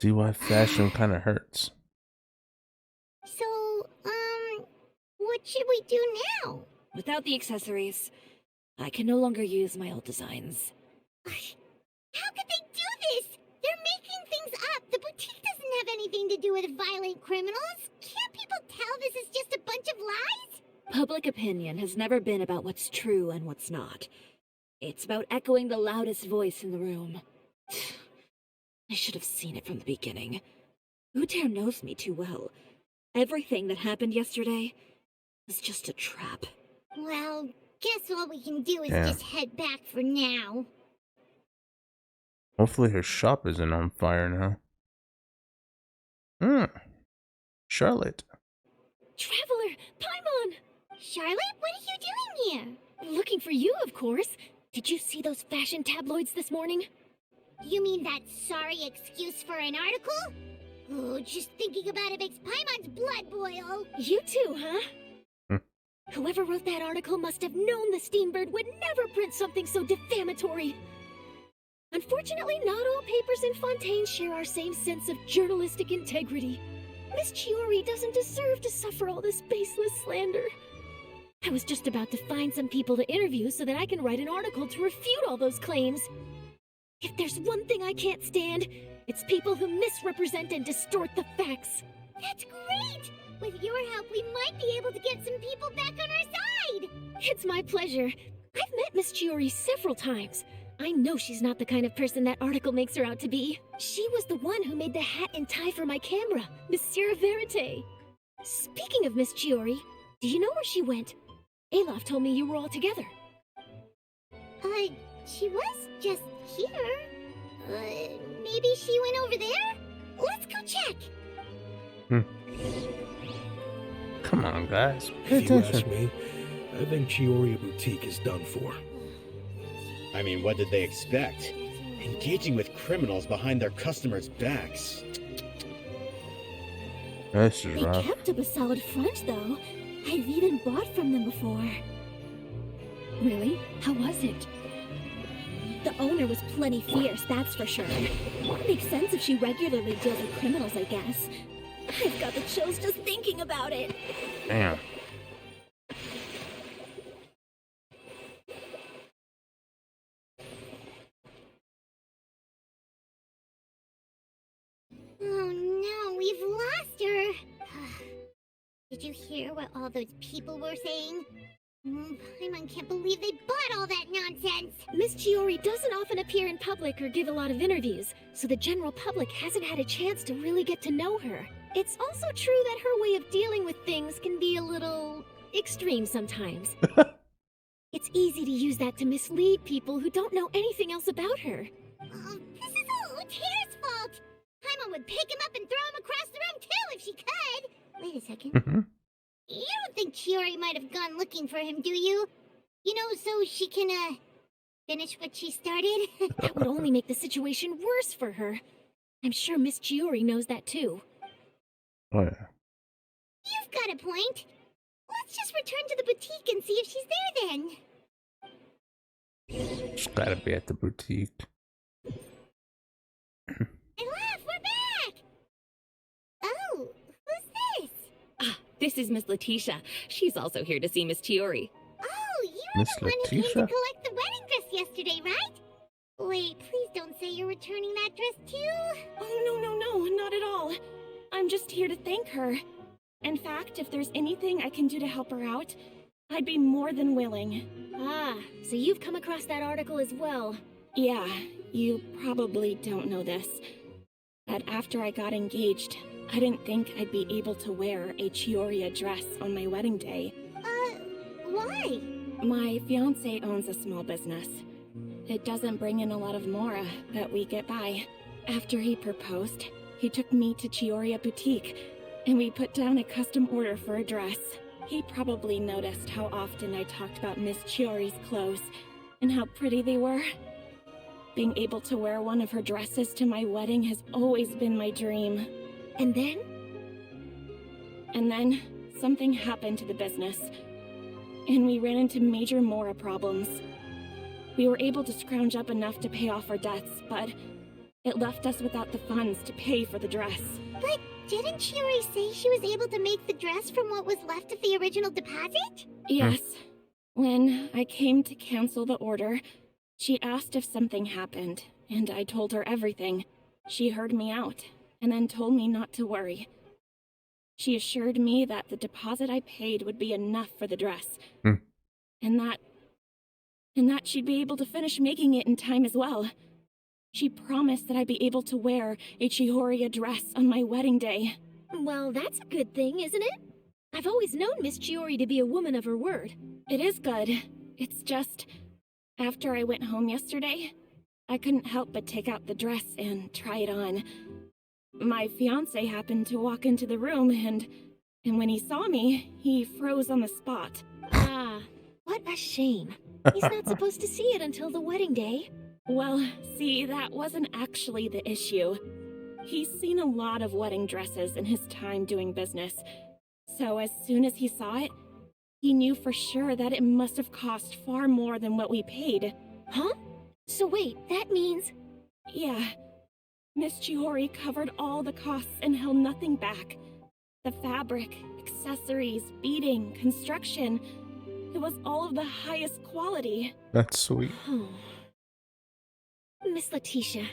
See why fashion kind of hurts. So, what should we do now? Without the accessories, I can no longer use my old designs. How could they do this? They're making things up. The boutique doesn't have anything to do with violent criminals. Can't people tell this is just a bunch of lies? Public opinion has never been about what's true and what's not. It's about echoing the loudest voice in the room. I should have seen it from the beginning. Uter knows me too well. Everything that happened yesterday was just a trap. Well, guess all we can do is Yeah. just head back for now. Hopefully her shop isn't on fire now. Charlotte. Traveler, Paimon! Charlotte, what are you doing here? Looking for you, of course. Did you see those fashion tabloids this morning? You mean that sorry excuse for an article? Oh, just thinking about it makes Paimon's blood boil. You too, huh? Whoever wrote that article must have known the Steambird would never print something so defamatory. Unfortunately, not all papers in Fontaine share our same sense of journalistic integrity. Miss Chiori doesn't deserve to suffer all this baseless slander. I was just about to find some people to interview so that I can write an article to refute all those claims. If there's one thing I can't stand, it's people who misrepresent and distort the facts. That's great! With your help, we might be able to get some people back on our side! It's my pleasure. I've met Miss Chiori several times. I know she's not the kind of person that article makes her out to be. She was the one who made the hat and tie for my camera, Monsieur Verite. Speaking of Miss Chiori, do you know where she went? Olaf told me you were all together. She was just here. Maybe she went over there? Let's go check! Come on, guys. Pay If you ask attention. me, I think Chiori Boutique is done for. I mean, what did they expect? Engaging with criminals behind their customers' backs. This is They rough. kept up a solid front, though. I've even bought from them before. Really? How was it? The owner was plenty fierce, that's for sure. Makes sense if she regularly deals with criminals, I guess. I've got the chills just thinking about it. Damn. Oh no, we've lost her! Did you hear what all those people were saying? Paimon can't believe they bought all that nonsense! Miss Chiori doesn't often appear in public or give a lot of interviews, so the general public hasn't had a chance to really get to know her. It's also true that her way of dealing with things can be a little extreme sometimes. It's easy to use that to mislead people who don't know anything else about her. Oh, this is all Uter's fault! Paimon would pick him up and throw him across the room too if she could! Wait a second. Mhm. You don't think Chiori might have gone looking for him, do you? You know, so she can, finish what she started? That would only make the situation worse for her. I'm sure Miss Chiori knows that too. Oh, yeah. You've got a point. Let's just return to the boutique and see if she's there then. Just gotta be at the boutique. I laugh, we're back! Oh, who's this? Ah, this is Miss Letitia. She's also here to see Miss Chiori. Oh, you were Miss the one who came to Letitia? collect the wedding dress yesterday, right? Wait, please don't say you're returning that dress too. Oh, no, not at all. I'm just here to thank her. In fact, if there's anything I can do to help her out, I'd be more than willing. Ah, so you've come across that article as well. Yeah, you probably don't know this, but after I got engaged, I didn't think I'd be able to wear a Chiori dress on my wedding day. Why? My fiancé owns a small business. It doesn't bring in a lot of mora, but we get by. After he proposed, he took me to Chiori Boutique, and we put down a custom order for a dress. He probably noticed how often I talked about Miss Chiori's clothes, and how pretty they were. Being able to wear one of her dresses to my wedding has always been my dream. And then? And then, something happened to the business, and we ran into major mora problems. We were able to scrounge up enough to pay off our debts, but it left us without the funds to pay for the dress. But didn't Chiori say she was able to make the dress from what was left of the original deposit? Yes, When I came to cancel the order, she asked if something happened, and I told her everything. She heard me out, and then told me not to worry. She assured me that the deposit I paid would be enough for the dress, Hmm. and that she'd be able to finish making it in time as well. She promised that I'd be able to wear a Chiori dress on my wedding day. Well, that's a good thing, isn't it? I've always known Miss Chiori to be a woman of her word. It is good. It's just, after I went home yesterday, I couldn't help but take out the dress and try it on. My fiancé happened to walk into the room, and when he saw me, he froze on the spot. Ah, what a shame. He's not supposed to see it until the wedding day. Well, see, that wasn't actually the issue. He's seen a lot of wedding dresses in his time doing business. So as soon as he saw it, he knew for sure that it must have cost far more than what we paid. Huh? So wait, that means... Yeah. Miss Chiori covered all the costs and held nothing back. The fabric, accessories, beading, construction. It was all of the highest quality. That's sweet. Miss Letitia,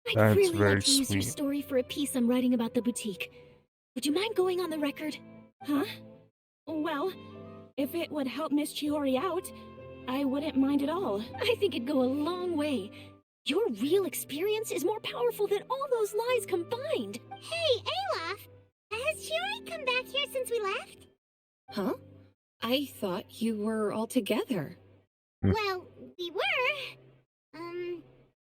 I'd That's really very like to use your sweet. story for a piece I'm writing about the boutique. Would you mind going on the record? Huh? Well, if it would help Miss Chiori out, I wouldn't mind at all. I think it'd go a long way. Your real experience is more powerful than all those lies combined. Hey, Olaf! Has Chiori come back here since we left? Huh? I thought you were all together. Well, we were.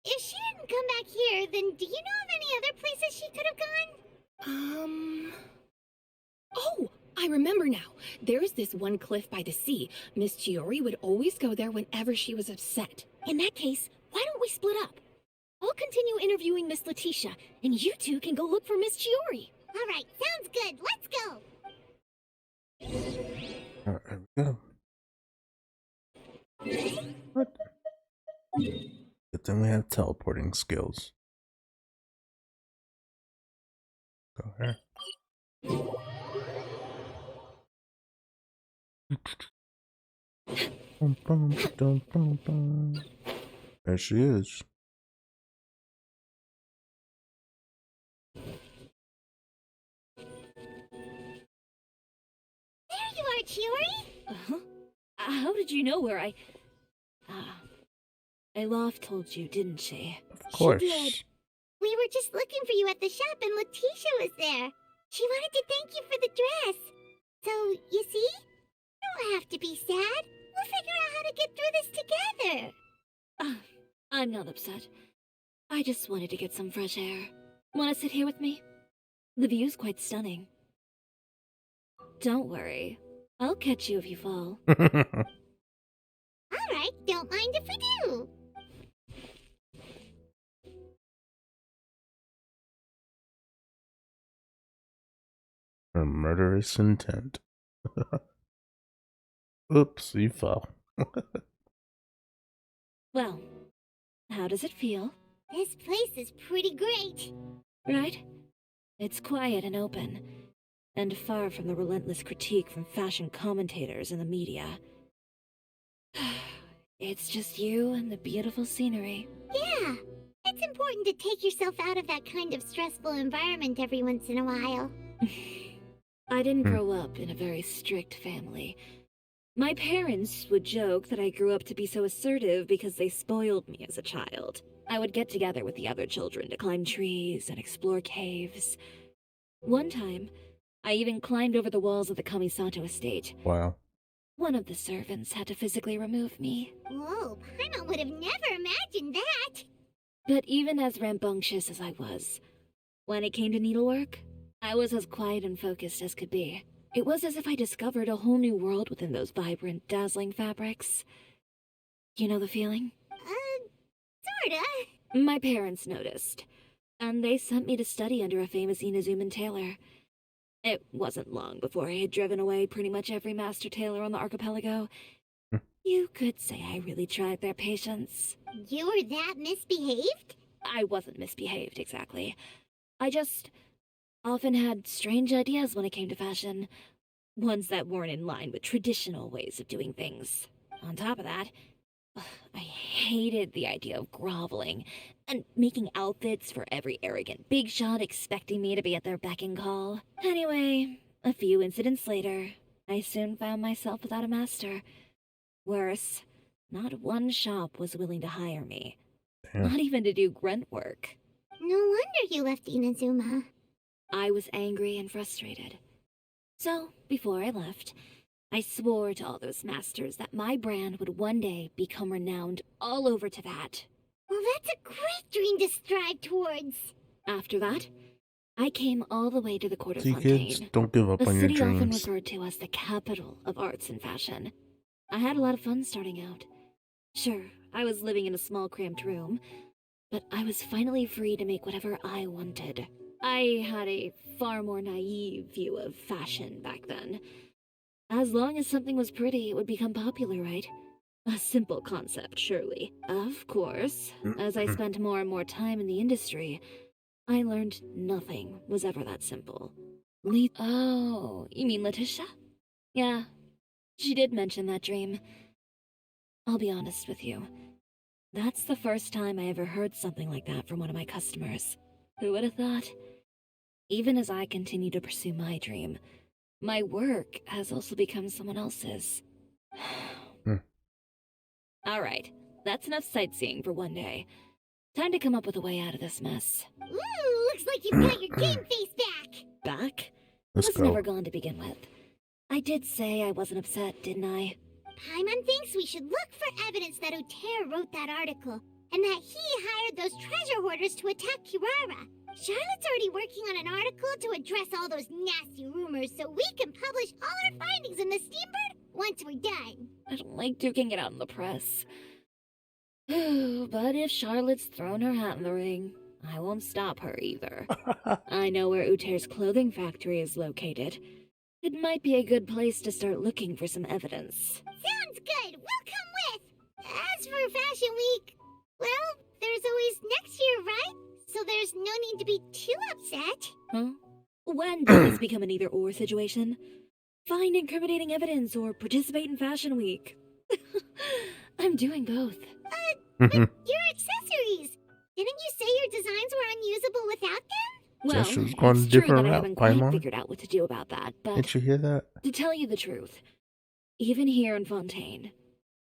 If she didn't come back here, then do you know of any other places she could have gone? Oh, I remember now. There's this one cliff by the sea. Miss Chiori would always go there whenever she was upset. In that case, why don't we split up? I'll continue interviewing Miss Letitia, and you two can go look for Miss Chiori. All right, sounds good. Let's go. There we go. What? But then we have teleporting skills. Go here. Bum, bum, dum, bum, bum. There she is. There you are, Chiori. Uh-huh. How did you know where I... Aloft told you, didn't she? Of course. She did. We were just looking for you at the shop, and Letitia was there. She wanted to thank you for the dress. So, you see? You don't have to be sad. We'll figure out how to get through this together. I'm not upset. I just wanted to get some fresh air. Want to sit here with me? The view's quite stunning. Don't worry. I'll catch you if you fall. All right, don't mind if we do. Her murderous intent. Oops, you fell. Well, how does it feel? This place is pretty great. Right? It's quiet and open, and far from the relentless critique from fashion commentators and the media. It's just you and the beautiful scenery. Yeah, it's important to take yourself out of that kind of stressful environment every once in a while. I didn't grow up in a very strict family. My parents would joke that I grew up to be so assertive because they spoiled me as a child. I would get together with the other children to climb trees and explore caves. One time, I even climbed over the walls of the Kamisato estate. Wow. One of the servants had to physically remove me. Whoa, Paimon would have never imagined that. But even as rambunctious as I was, when it came to needlework, I was as quiet and focused as could be. It was as if I discovered a whole new world within those vibrant, dazzling fabrics. You know the feeling? Sorta. My parents noticed, and they sent me to study under a famous Inazuman tailor. It wasn't long before I had driven away pretty much every master tailor on the archipelago. You could say I really tried their patience. You were that misbehaved? I wasn't misbehaved, exactly. I just often had strange ideas when it came to fashion. Ones that weren't in line with traditional ways of doing things. on top of that, I hated the idea of groveling and making outfits for every arrogant big shot expecting me to be at their beck and call. Anyway, a few incidents later, I soon found myself without a master. Worse, not one shop was willing to hire me. Damn. Not even to do grunt work. No wonder you left Inazuma. I was angry and frustrated. So, before I left, I swore to all those masters that my brand would one day become renowned all over to that. Well, that's a great dream to strive towards. After that, I came all the way to the court of See, Fontaine. kids, don't give up A on your city often dreams. referred to as the capital of arts and fashion. I had a lot of fun starting out. Sure, I was living in a small cramped room, but I was finally free to make whatever I wanted. I had a far more naive view of fashion back then. As long as something was pretty, it would become popular, right? A simple concept, surely. Of course, as I spent more and more time in the industry, I learned nothing was ever that simple. Oh, you mean Letitia? Yeah, she did mention that dream. I'll be honest with you. That's the first time I ever heard something like that from one of my customers. Who would have thought? Even as I continue to pursue my dream, my work has also become someone else's. Alright, that's enough sightseeing for one day. Time to come up with a way out of this mess. Ooh, looks like you've got your game face back. Back? Let's was go. never gone to begin with. I did say I wasn't upset, didn't I? Paimon thinks we should look for evidence that Uter wrote that article, and that he hired those treasure hoarders to attack Kirara. Charlotte's already working on an article to address all those nasty rumors so we can publish all our findings in the Steambird once we're done. I don't like duking it out in the press. But if Charlotte's thrown her hat in the ring, I won't stop her either. I know where Uter's clothing factory is located. It might be a good place to start looking for some evidence. Sounds good. We'll come with. As for Fashion Week, well, there's always next year, right? So there's no need to be too upset. Huh? When does this become an either-or situation? Find incriminating evidence or participate in Fashion Week. I'm doing both. But your accessories! Didn't you say your designs were unusable without them? Well, Just was going a it's true different that I route, haven't quite Paimon. figured out what to do about that, but Didn't you hear that? to tell you the truth, even here in Fontaine,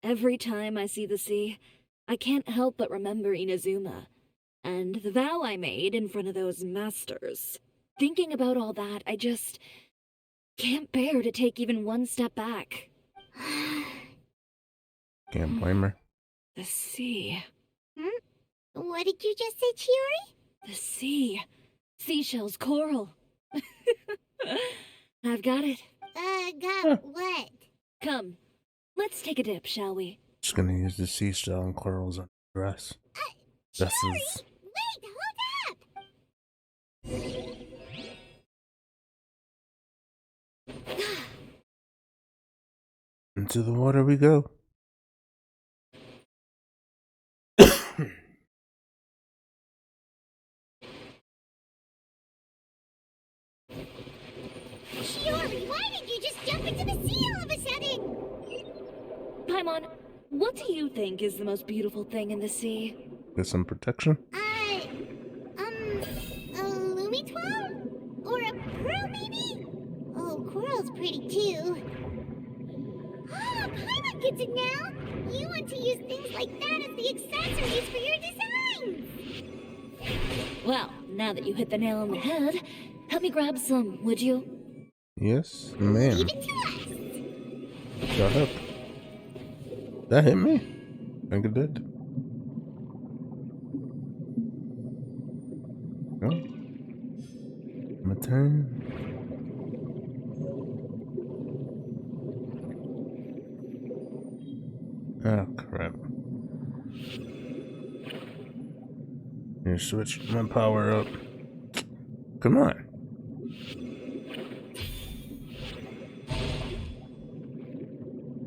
every time I see the sea, I can't help but remember Inazuma, and the vow I made in front of those masters. Thinking about all that, I just can't bear to take even one step back. Can't blame her. The sea. What did you just say, Chiori? The sea. Seashells, coral. I've got it. Got what? Come, let's take a dip, shall we? Just gonna use the seashell and corals on the dress. Chiori! Dresses. Wait, hold up! Into the water we go. Chiori, why did you just jump into the sea all of a sudden? Paimon, what do you think is the most beautiful thing in the sea? Get some protection. A Lumitwal? Or a pearl, maybe? Oh, coral's pretty too. Oh, Paimon gets it now! You want to use things like that as the accessories for your designs! Well, now that you hit the nail on the head, help me grab some, would you? Yes, ma'am. Leave it to us! Shut up. That hit me? I think it did. No. My turn. Oh, crap. Here, switch my power up. Come on.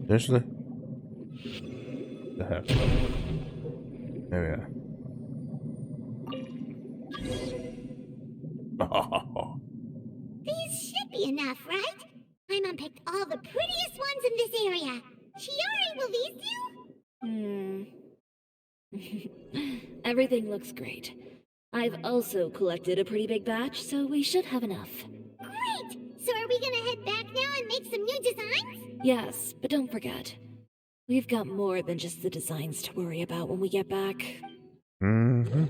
Seriously? The heck? There we are. These should be enough, right? Paimon picked all the prettiest ones in this area. Chiori, will these do? Everything looks great. I've also collected a pretty big batch, so we should have enough. Great! So are we gonna head back now and make some new designs? Yes, but don't forget, we've got more than just the designs to worry about when we get back. Mm-hmm.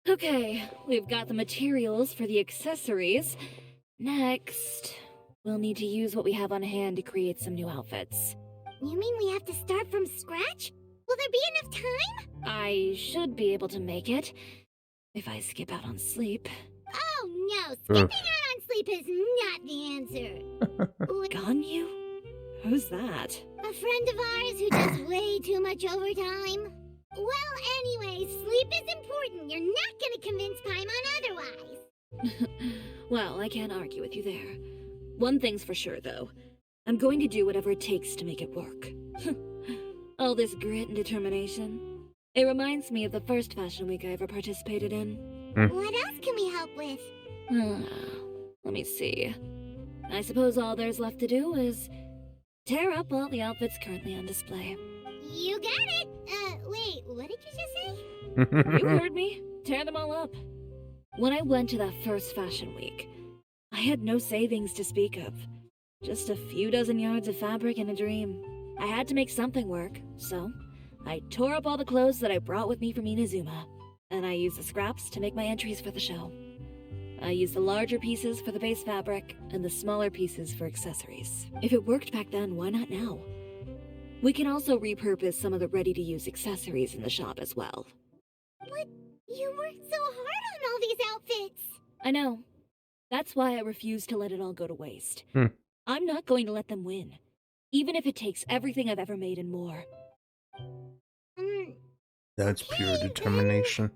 Okay, we've got the materials for the accessories. Next, we'll need to use what we have on hand to create some new outfits. You mean we have to start from scratch? Will there be enough time? I should be able to make it, if I skip out on sleep. Oh no, skipping out on sleep is not the answer. Ganyu? Who's that? A friend of ours who does way too much overtime. Well, anyway, sleep is important. You're not gonna convince Paimon otherwise. Well, I can't argue with you there. One thing's for sure, though. I'm going to do whatever it takes to make it work. All this grit and determination. It reminds me of the first fashion week I ever participated in. What else can we help with? Let me see. I suppose all there's left to do is tear up all the outfits currently on display. You got it! Wait, what did you just say? You heard me. Tear them all up. When I went to that first fashion week, I had no savings to speak of. Just a few dozen yards of fabric and a dream. I had to make something work, so I tore up all the clothes that I brought with me from Inazuma, and I used the scraps to make my entries for the show. I used the larger pieces for the base fabric and the smaller pieces for accessories. If it worked back then, why not now? We can also repurpose some of the ready-to-use accessories in the shop as well. But you worked so hard on all these outfits! I know. That's why I refuse to let it all go to waste. I'm not going to let them win, even if it takes everything I've ever made and more. That's pure determination.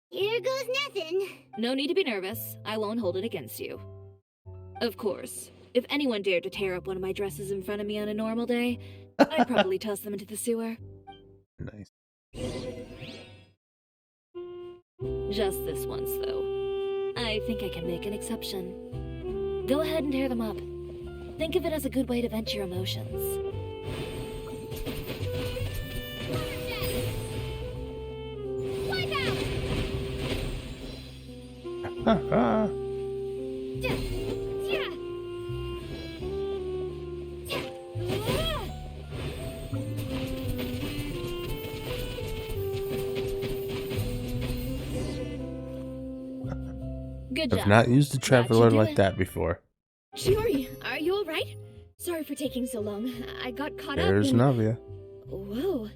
Here goes nothing. No need to be nervous. I won't hold it against you. Of course, if anyone dared to tear up one of my dresses in front of me on a normal day, I'd probably toss them into the sewer. Nice. Just this once, though. I think I can make an exception. Go ahead and tear them up. Think of it as a good way to vent your emotions. Good job. I've not used a traveler do like it. that before. Chiori, are you alright? Sorry for taking so long. I got caught There's up in... Navia. Whoa.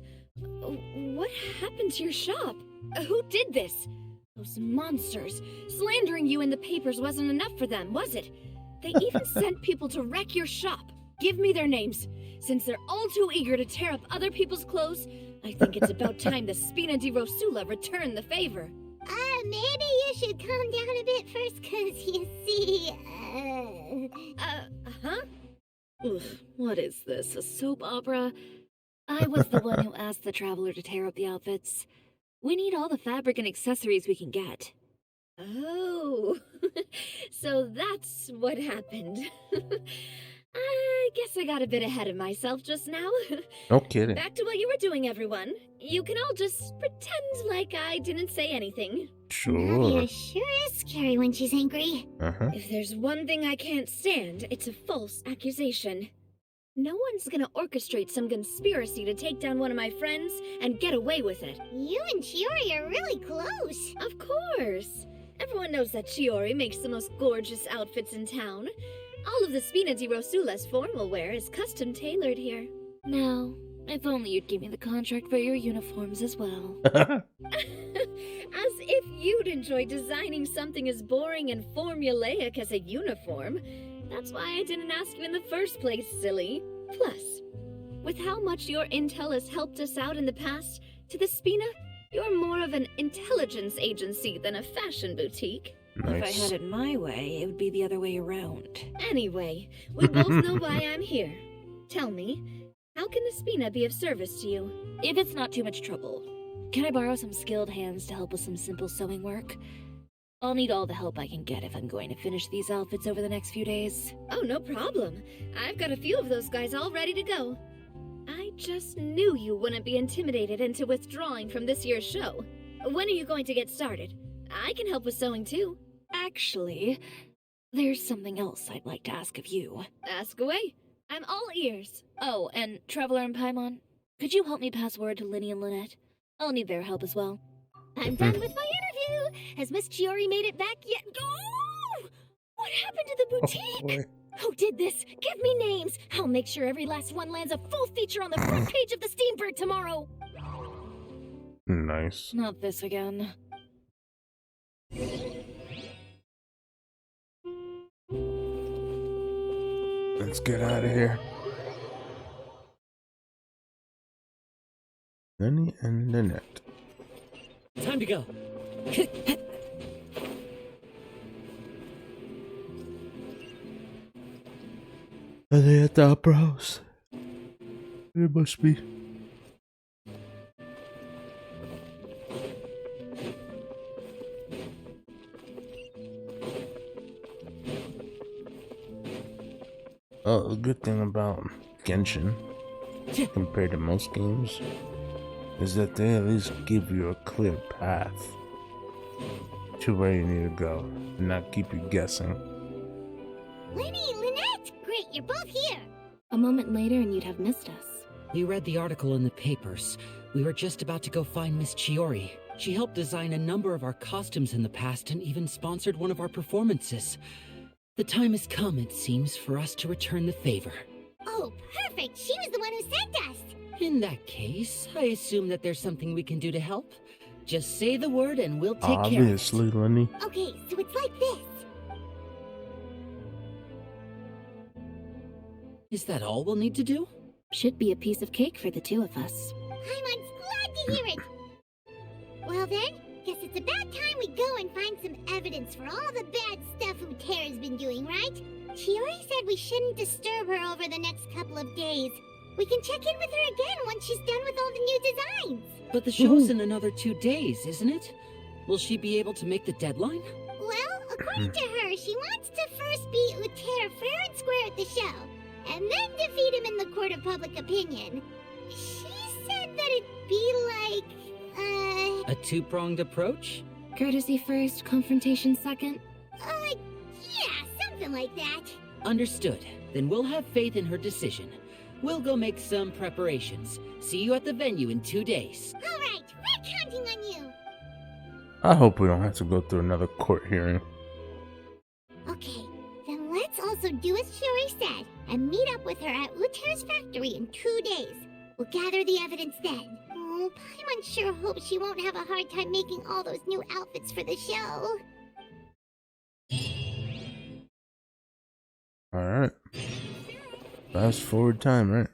What happened to your shop? Who did this? Those monsters. Slandering you in the papers wasn't enough for them, was it? They even sent people to wreck your shop. Give me their names. Since they're all too eager to tear up other people's clothes, I think it's about time the Spina di Rosula return the favor. Maybe you should calm down a bit first, cause you see, Huh? Ugh, what is this, a soap opera? I was the one who asked the traveler to tear up the outfits. We need all the fabric and accessories we can get. Oh, so that's what happened. I guess I got a bit ahead of myself just now. No kidding. Back to what you were doing, everyone. You can all just pretend like I didn't say anything. Sure. Navia sure is scary when she's angry. If there's one thing I can't stand, it's a false accusation. No one's gonna orchestrate some conspiracy to take down one of my friends and get away with it. You and Chiori are really close. Of course. Everyone knows that Chiori makes the most gorgeous outfits in town. All of the Spina di Rosula's formal wear is custom tailored here. Now, if only you'd give me the contract for your uniforms as well. As if you'd enjoy designing something as boring and formulaic as a uniform. That's why I didn't ask you in the first place, silly. Plus, with how much your intel has helped us out in the past, to the Spina, you're more of an intelligence agency than a fashion boutique. Nice. If I had it my way, it would be the other way around. Anyway, we both know why I'm here. Tell me, how can the Spina be of service to you? If it's not too much trouble, can I borrow some skilled hands to help with some simple sewing work? I'll need all the help I can get if I'm going to finish these outfits over the next few days. Oh, no problem. I've got a few of those guys all ready to go. I just knew you wouldn't be intimidated into withdrawing from this year's show. When are you going to get started? I can help with sewing too. Actually, there's something else I'd like to ask of you. Ask away. I'm all ears. Oh, and Traveler and Paimon, could you help me pass word to Linny and Lynette? I'll need their help as well. I'm done with my interview. Has Miss Chiori made it back yet? Oh! What happened to the boutique? Who did this? Give me names. I'll make sure every last one lands a full feature on the front page of the Steambird tomorrow. Nice. Not this again. Let's get out of here. Lenny and Lynette. Time to go. Are they at the Opera House? It must be. Oh, the good thing about Genshin, compared to most games, is that they at least give you a clear path to where you need to go and not keep you guessing. Linny, Lynette! Great, you're both here. A moment later and you'd have missed us. We read the article in the papers. We were just about to go find Miss Chiori. She helped design a number of our costumes in the past and even sponsored one of our performances. The time has come, it seems, for us to return the favor. Oh, perfect. She was the one who sent us. In that case, I assume that there's something we can do to help. Just say the word and we'll take care of it. Obviously, Lenny. Okay, so it's like this. Is that all we'll need to do? Should be a piece of cake for the two of us. Paimon's glad to hear it. Well then, guess it's about time we go and find some evidence for all the bad stuff Utera's been doing, right? Chiori said we shouldn't disturb her over the next couple of days. We can check in with her again once she's done with all the new designs. But the show's in another 2 days, isn't it? Will she be able to make the deadline? Well, according to her, she wants to first beat Utera fair and square at the show, and then defeat him in the court of public opinion. She said that it'd be like, A two-pronged approach? Courtesy first, confrontation second. yeah, something like that. Understood. Then we'll have faith in her decision. We'll go make some preparations. See you at the venue in 2 days. All right, we're counting on you. I hope we don't have to go through another court hearing. Okay, then let's also do as Chiori said and meet up with her at Utera's factory in 2 days. We'll gather the evidence then. Oh, Paimon sure hopes she won't have a hard time making all those new outfits for the show. Alright. Fast forward time, right?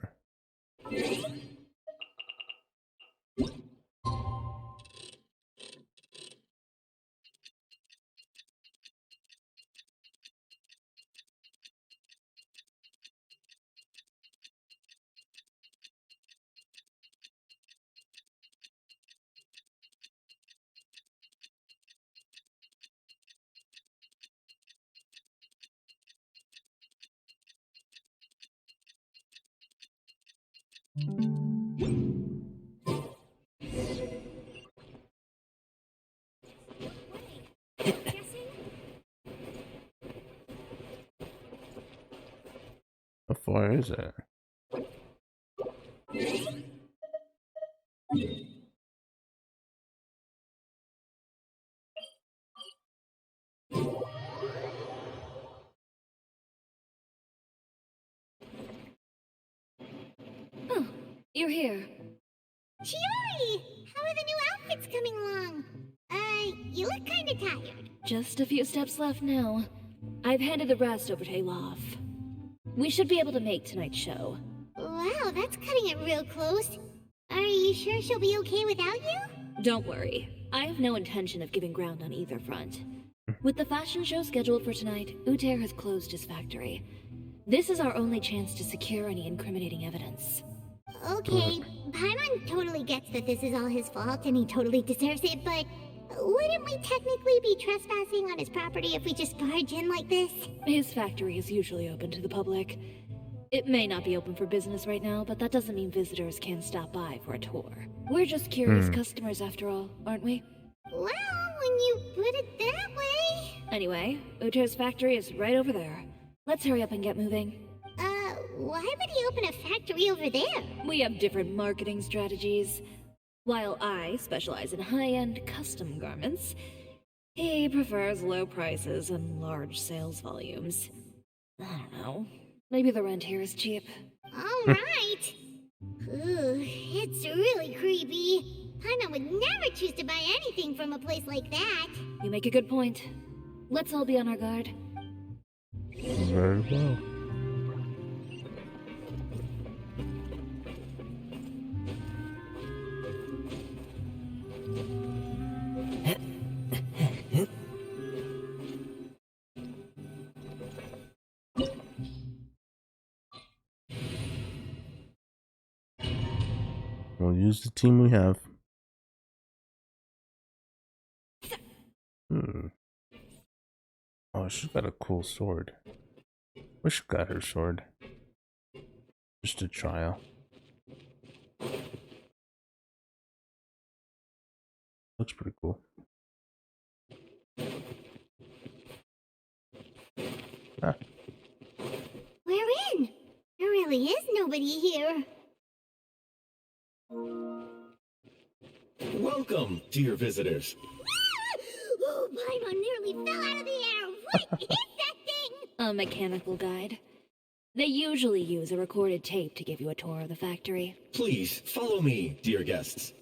How far is that? Oh, you're here. Chiori! How are the new outfits coming along? You look kinda tired. Just a few steps left now. I've handed the rest over to Elof. We should be able to make tonight's show. Wow, that's cutting it real close. Are you sure she'll be okay without you? Don't worry. I have no intention of giving ground on either front. With the fashion show scheduled for tonight, Uther has closed his factory. This is our only chance to secure any incriminating evidence. Okay, Paimon totally gets that this is all his fault and he totally deserves it, but Wouldn't we technically be trespassing on his property if we just barge in like this? His factory is usually open to the public. It may not be open for business right now, but that doesn't mean visitors can't stop by for a tour. We're just curious customers after all, aren't we? Well, when you put it that way... Anyway, Uter's factory is right over there. Let's hurry up and get moving. Why would he open a factory over there? We have different marketing strategies. While I specialize in high-end custom garments, he prefers low prices and large sales volumes. I don't know. Maybe the rent here is cheap. Alright. Ooh, it's really creepy. Paimon would never choose to buy anything from a place like that. You make a good point. Let's all be on our guard. Very well. We'll use the team we have. Oh, she's got a cool sword. Wish she got her sword. Just a trial. Looks pretty cool. Ah. We're in. There really is nobody here. Welcome, dear visitors. Oh, Paimon nearly fell out of the air. What is that thing? A mechanical guide. They usually use a recorded tape to give you a tour of the factory. Please follow me, dear guests.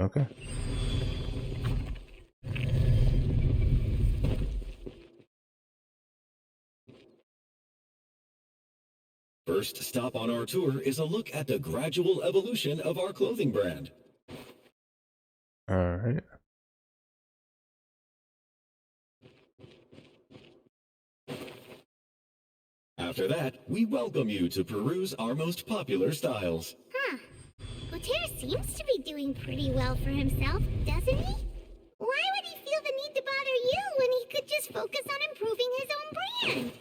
Okay. First stop on our tour is a look at the gradual evolution of our clothing brand. Alright. After that, we welcome you to peruse our most popular styles. Huh. Uter seems to be doing pretty well for himself, doesn't he? Why would he feel the need to bother you when he could just focus on improving his own brand?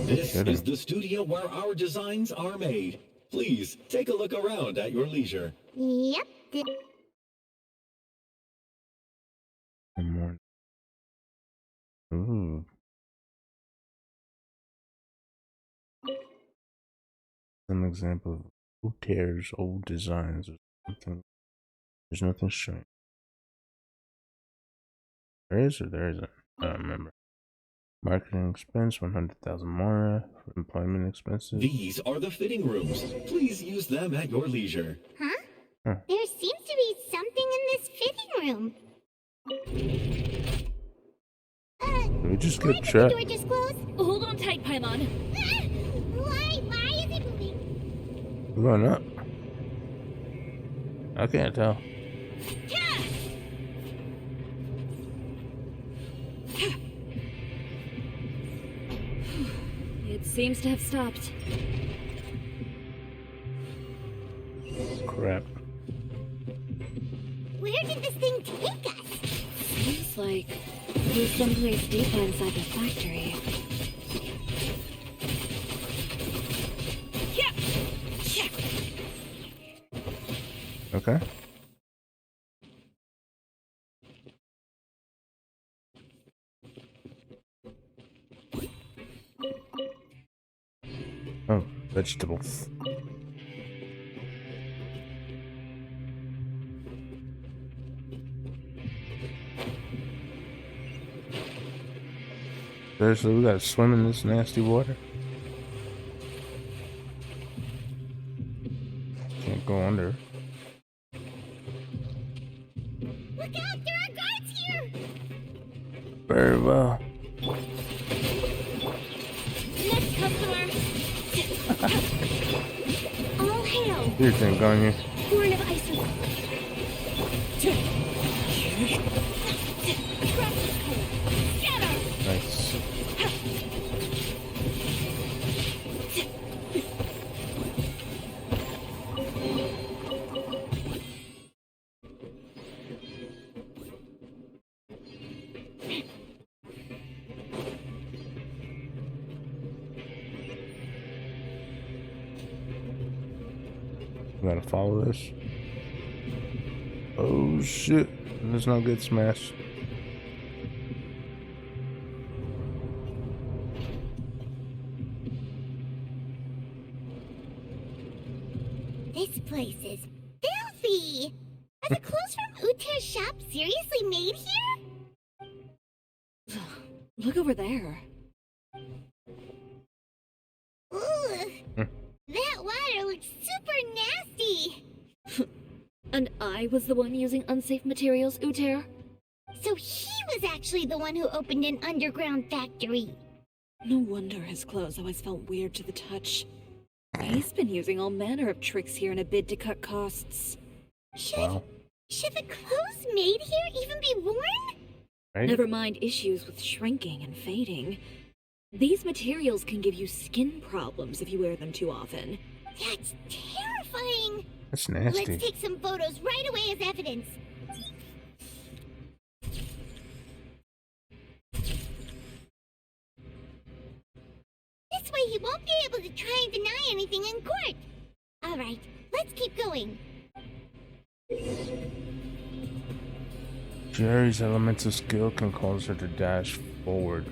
This is the studio where our designs are made. Please, take a look around at your leisure. Yep. One more. Ooh. An example of Uter's old designs or something. There's nothing showing. There is or there isn't? I don't remember. Marketing expense, 100,000 more. Employment expenses. These are the fitting rooms. Please use them at your leisure. Huh? There seems to be something in this fitting room. Did we just get Did the trapped? door just close? Hold on tight, Paimon. Why is it moving? We're going up. I can't tell. It seems to have stopped. Crap. Where did this thing take us? Seems like we're someplace deeper inside the factory. Okay. Oh, vegetables. Seriously, we gotta swim in this nasty water? Can't go under. Look out, there are guards here! Very well. Next customer. All hail. Here, thing going here. Horn of Isis. Nice. We gotta follow this. Oh shit. Let's not get smashed. This place is filthy! Are the clothes from Uter's shop seriously made here? Look over there. Ugh. That water looks super nasty! And I was the one using unsafe materials, Uter? So he was actually the one who opened an underground factory. No wonder his clothes always felt weird to the touch. He's been using all manner of tricks here in a bid to cut costs. Should the clothes made here even be worn? Right? Never mind issues with shrinking and fading. These materials can give you skin problems if you wear them too often. That's terrifying! That's nasty. Let's take some photos right away as evidence. This way he won't be able to try and deny anything in court. Alright, let's keep going. Chiori's elemental skill can cause her to dash forward.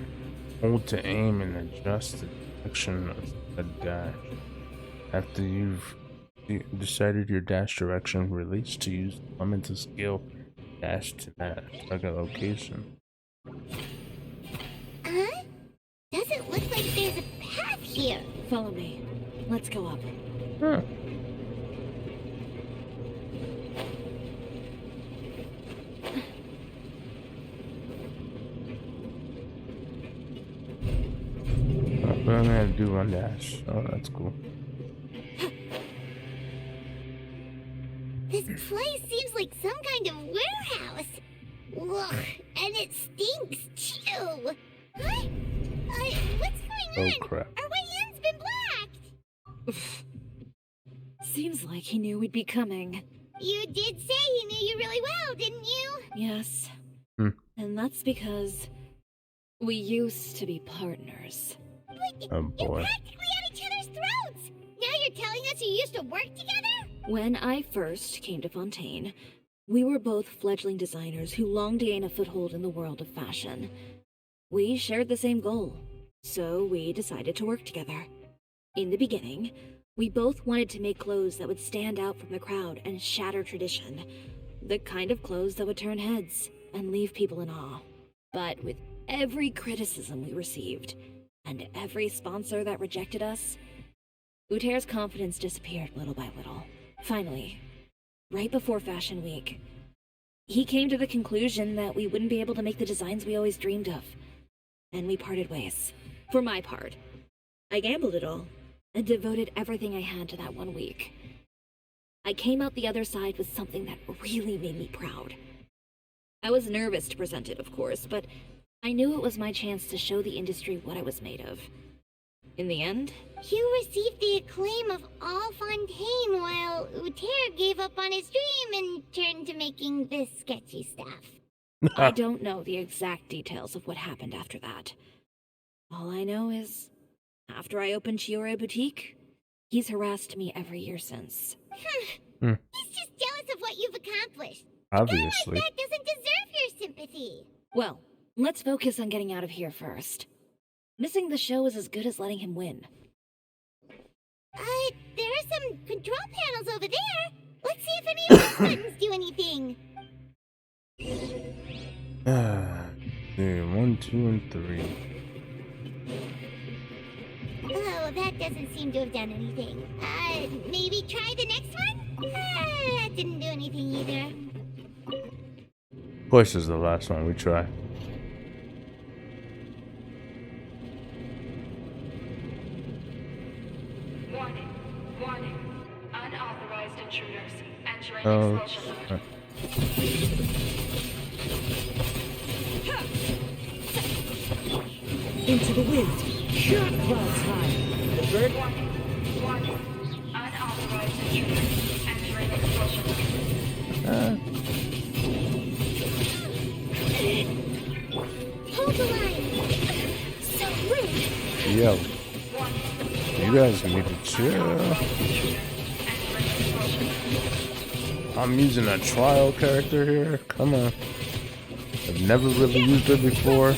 Hold to aim and adjust the direction of the dash. After you've decided your dash direction, release to use the elemental skill. Dash to that target location. Huh? Doesn't look like there's a path here. Follow me. Let's go up. Huh. But I'm gonna do one dash. Oh, that's cool. This place seems like some kind of warehouse. Ugh, and it stinks too. Huh? What's going on? Oh crap. Our way in's been blocked. Seems like he knew we'd be coming. You did say he knew you really well, didn't you? Yes. And that's because we used to be partners. But Oh boy. you're practically at each other's throats. Now you're telling us you used to work together? When I first came to Fontaine, we were both fledgling designers who longed to gain a foothold in the world of fashion. We shared the same goal, so we decided to work together. In the beginning, we both wanted to make clothes that would stand out from the crowd and shatter tradition. The kind of clothes that would turn heads and leave people in awe. But with every criticism we received, and every sponsor that rejected us, Uter's confidence disappeared little by little. Finally, right before Fashion Week, he came to the conclusion that we wouldn't be able to make the designs we always dreamed of. And we parted ways. For my part, I gambled it all and devoted everything I had to that 1 week. I came out the other side with something that really made me proud. I was nervous to present it, of course, but I knew it was my chance to show the industry what I was made of. In the end, You received the acclaim of all Fontaine while Uter gave up on his dream and turned to making this sketchy stuff. I don't know the exact details of what happened after that. All I know is, after I opened Chiori Boutique, he's harassed me every year since. He's just jealous of what you've accomplished. Obviously. A guy like that doesn't deserve your sympathy. Well, let's focus on getting out of here first. Missing the show is as good as letting him win. There are some control panels over there. Let's see if any of those buttons do anything. Okay, 1, 2, and 3. Oh, that doesn't seem to have done anything. Maybe try the next one? That didn't do anything either. Of course, this is the last one we try. Warning. Unauthorized intruders entering Oh. expulsion mode. Into the wind. Shot clouds high. The bird. Warning. Unauthorized intruders entering expulsion mode. Hold the line. So rude. Yo. You guys need to chill. Entering expulsion I'm using a trial character here. Come on. I've never really used her before.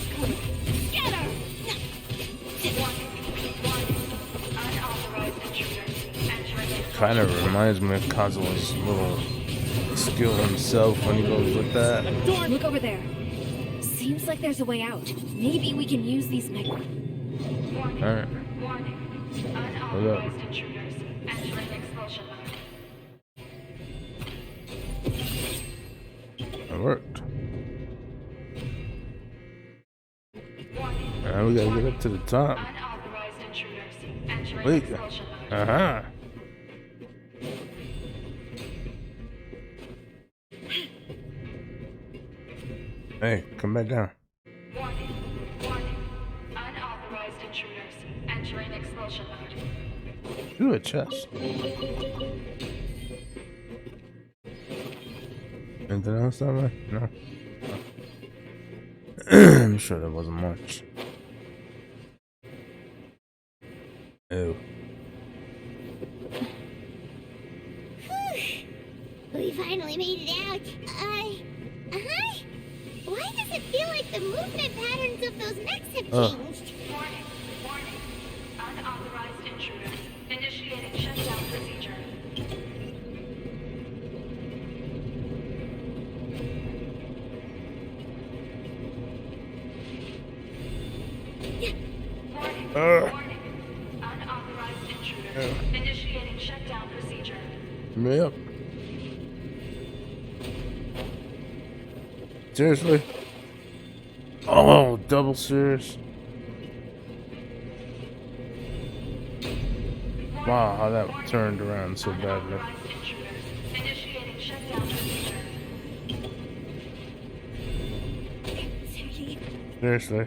Kind of reminds me of Kazua's little skill himself when he goes with that. Look over there. Seems like there's a way out. Maybe we can use these mech. Alright. Hold up. It worked. Now we gotta get up to the top. Wait. Uh-huh. Hey, come back down. Warning. Unauthorized intruders entering expulsion mode. Do a chest. Anything else that way? No. I'm sure there wasn't much. Ew. We finally made it out. Why does it feel like the movement patterns of those mechs have changed? Warning. Unauthorized intruders. Initiating shutdown procedure. Warning. Unauthorized intruders. Initiating shutdown procedure. Yep. Seriously? Oh, double serious. Wow, how that turned around so badly. Initiating shutdown procedure. Seriously.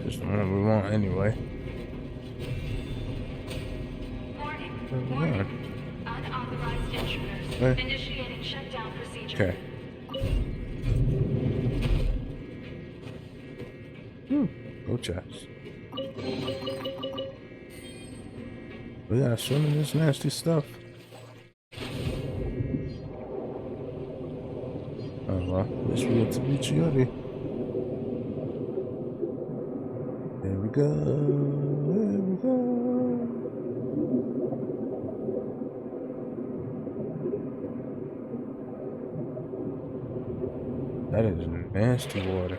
Just the one we want anyway. Warning. Unauthorized intruders. Initiating shutdown procedure. Okay. Go chest. We gotta swim in this nasty stuff. Oh well, at least we get to be Chiori. There we go. There we go. That is nasty water.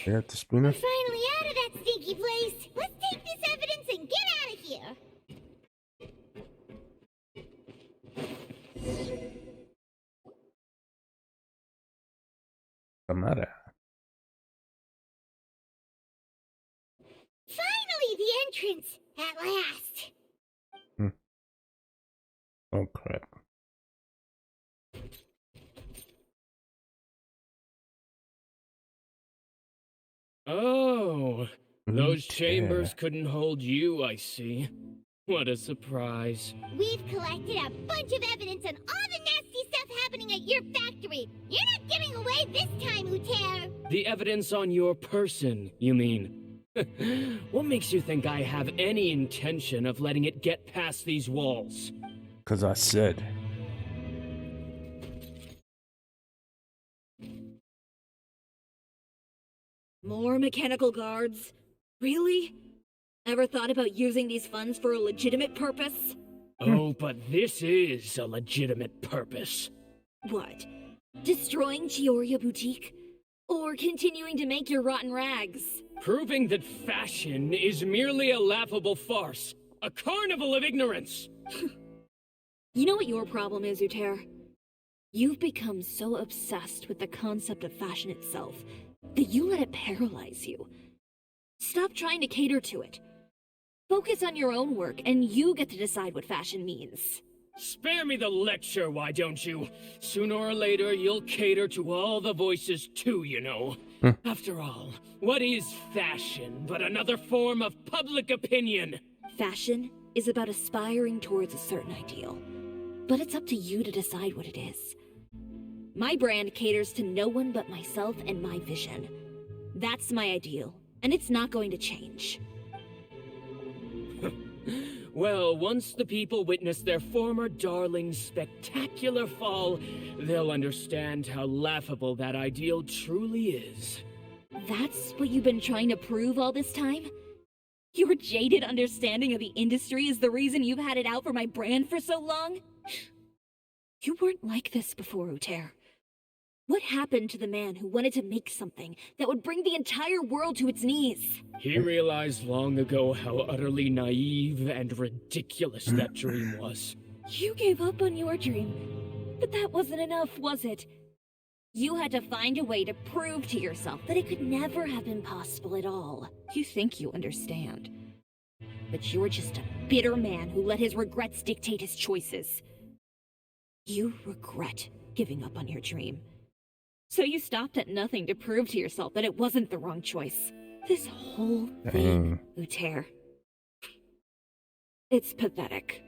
You have to spin We're it? finally out of that stinky place. Let's take this evidence and get out of here. Come out of here. Finally, the entrance. At last. Oh crap. Oh, those Yeah. chambers couldn't hold you, I see. What a surprise. We've collected a bunch of evidence on all the nasty stuff happening at your factory. You're not getting away this time, Uter. The evidence on your person, you mean? What makes you think I have any intention of letting it get past these walls? 'Cause I said. More mechanical guards? Really? Ever thought about using these funds for a legitimate purpose? Oh, but this is a legitimate purpose. What? Destroying Chioria Boutique? Or continuing to make your rotten rags? Proving that fashion is merely a laughable farce. A carnival of ignorance! You know what your problem is, Uter? You've become so obsessed with the concept of fashion itself that you let it paralyze you. Stop trying to cater to it. Focus on your own work, and you get to decide what fashion means. Spare me the lecture, why don't you? Sooner or later, you'll cater to all the voices too, you know. After all, what is fashion but another form of public opinion? Fashion is about aspiring towards a certain ideal, but it's up to you to decide what it is. My brand caters to no one but myself and my vision. That's my ideal, and it's not going to change. Well, once the people witness their former darling's spectacular fall, they'll understand how laughable that ideal truly is. That's what you've been trying to prove all this time? Your jaded understanding of the industry is the reason you've had it out for my brand for so long? You weren't like this before, Uter. What happened to the man who wanted to make something that would bring the entire world to its knees? He realized long ago how utterly naive and ridiculous that dream was. You gave up on your dream. But that wasn't enough, was it? You had to find a way to prove to yourself that it could never have been possible at all. You think you understand. But you're just a bitter man who let his regrets dictate his choices. You regret giving up on your dream. So you stopped at nothing to prove to yourself that it wasn't the wrong choice. This whole thing, Uter. It's pathetic.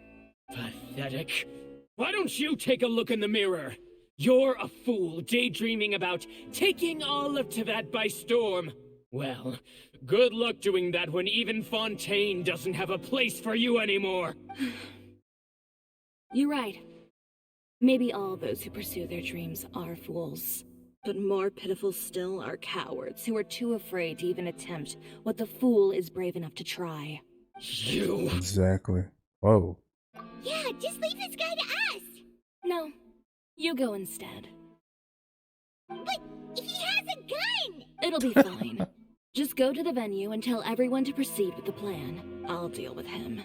Pathetic? Why don't you take a look in the mirror? You're a fool daydreaming about taking all of Teyvat by storm. Well, good luck doing that when even Fontaine doesn't have a place for you anymore. You're right. Maybe all those who pursue their dreams are fools. But more pitiful still are cowards who are too afraid to even attempt what the fool is brave enough to try. You... Exactly. Whoa. Yeah, just leave this guy to us. No, you go instead. But he has a gun! It'll be fine. Just go to the venue and tell everyone to proceed with the plan. I'll deal with him.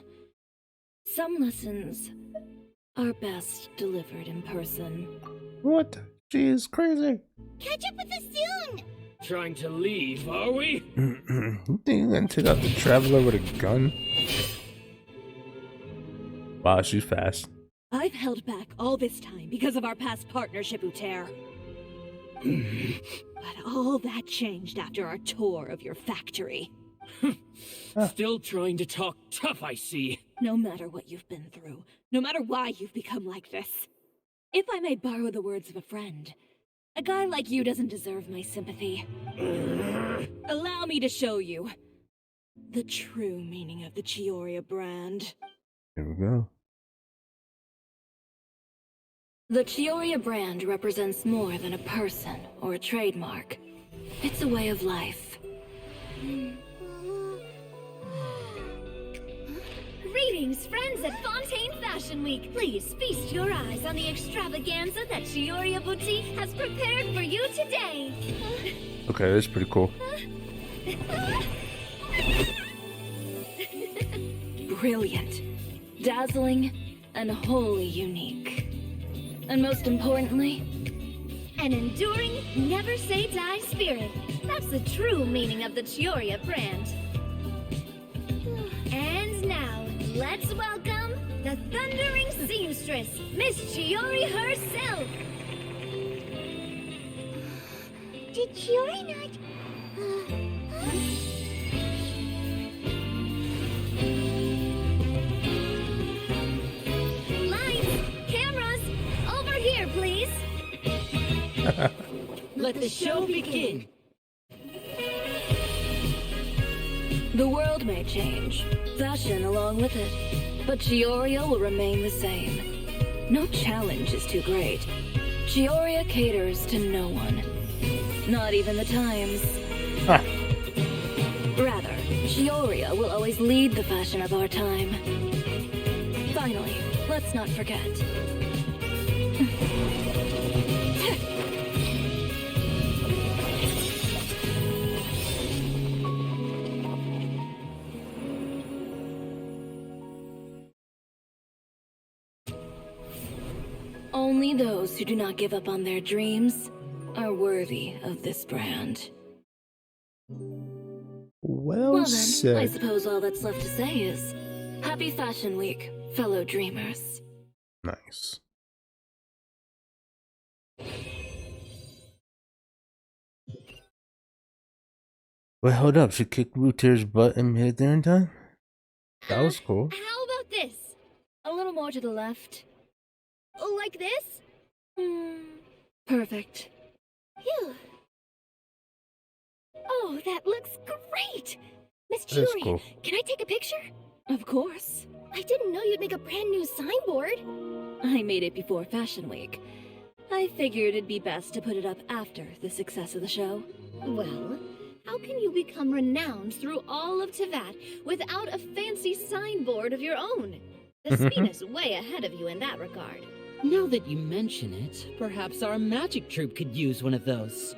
Some lessons are best delivered in person. What? She is crazy. Catch up with us soon! Trying to leave, are we? You think you're gonna take out the traveler with a gun? Wow, she's fast. I've held back all this time because of our past partnership, Uter. But all that changed after our tour of your factory. Still trying to talk tough, I see. No matter what you've been through, no matter why you've become like this. If I may borrow the words of a friend, a guy like you doesn't deserve my sympathy. Allow me to show you the true meaning of the Chiori brand. Here we go. The Chiori brand represents more than a person or a trademark. It's a way of life. Greetings, friends at Fontaine Fashion Week. Please feast your eyes on the extravaganza that Chiori Boutique has prepared for you today. Okay, that's pretty cool. Brilliant, dazzling, and wholly unique. And most importantly, An enduring, never-say-die spirit. That's the true meaning of the Chiori brand. And now, let's welcome the thundering seamstress, Miss Chiori herself. Did Chiori not... Lights, cameras, over here, please. Let the show begin. the world may change, fashion along with it, but Chiori will remain the same. No challenge is too great. Chiori caters to no one. Not even the times. Huh. Rather, Chiori will always lead the fashion of our time. Finally, let's not forget. Only those who do not give up on their dreams are worthy of this brand. Well Well then, said. I suppose all that's left to say is, Happy Fashion Week, fellow dreamers. Nice. Wait, hold up. She kicked Ruter's butt and made it there in time? That was cool. How about this? A little more to the left. Like this? Perfect. Phew. Oh, that looks great! Miss That's Chiori, cool. can I take a picture? Of course. I didn't know you'd make a brand new signboard. I made it before Fashion Week. I figured it'd be best to put it up after the success of the show. Well, how can you become renowned through all of Tevat without a fancy signboard of your own? The Spin is way ahead of you in that regard. Now that you mention it, perhaps our magic troupe could use one of those.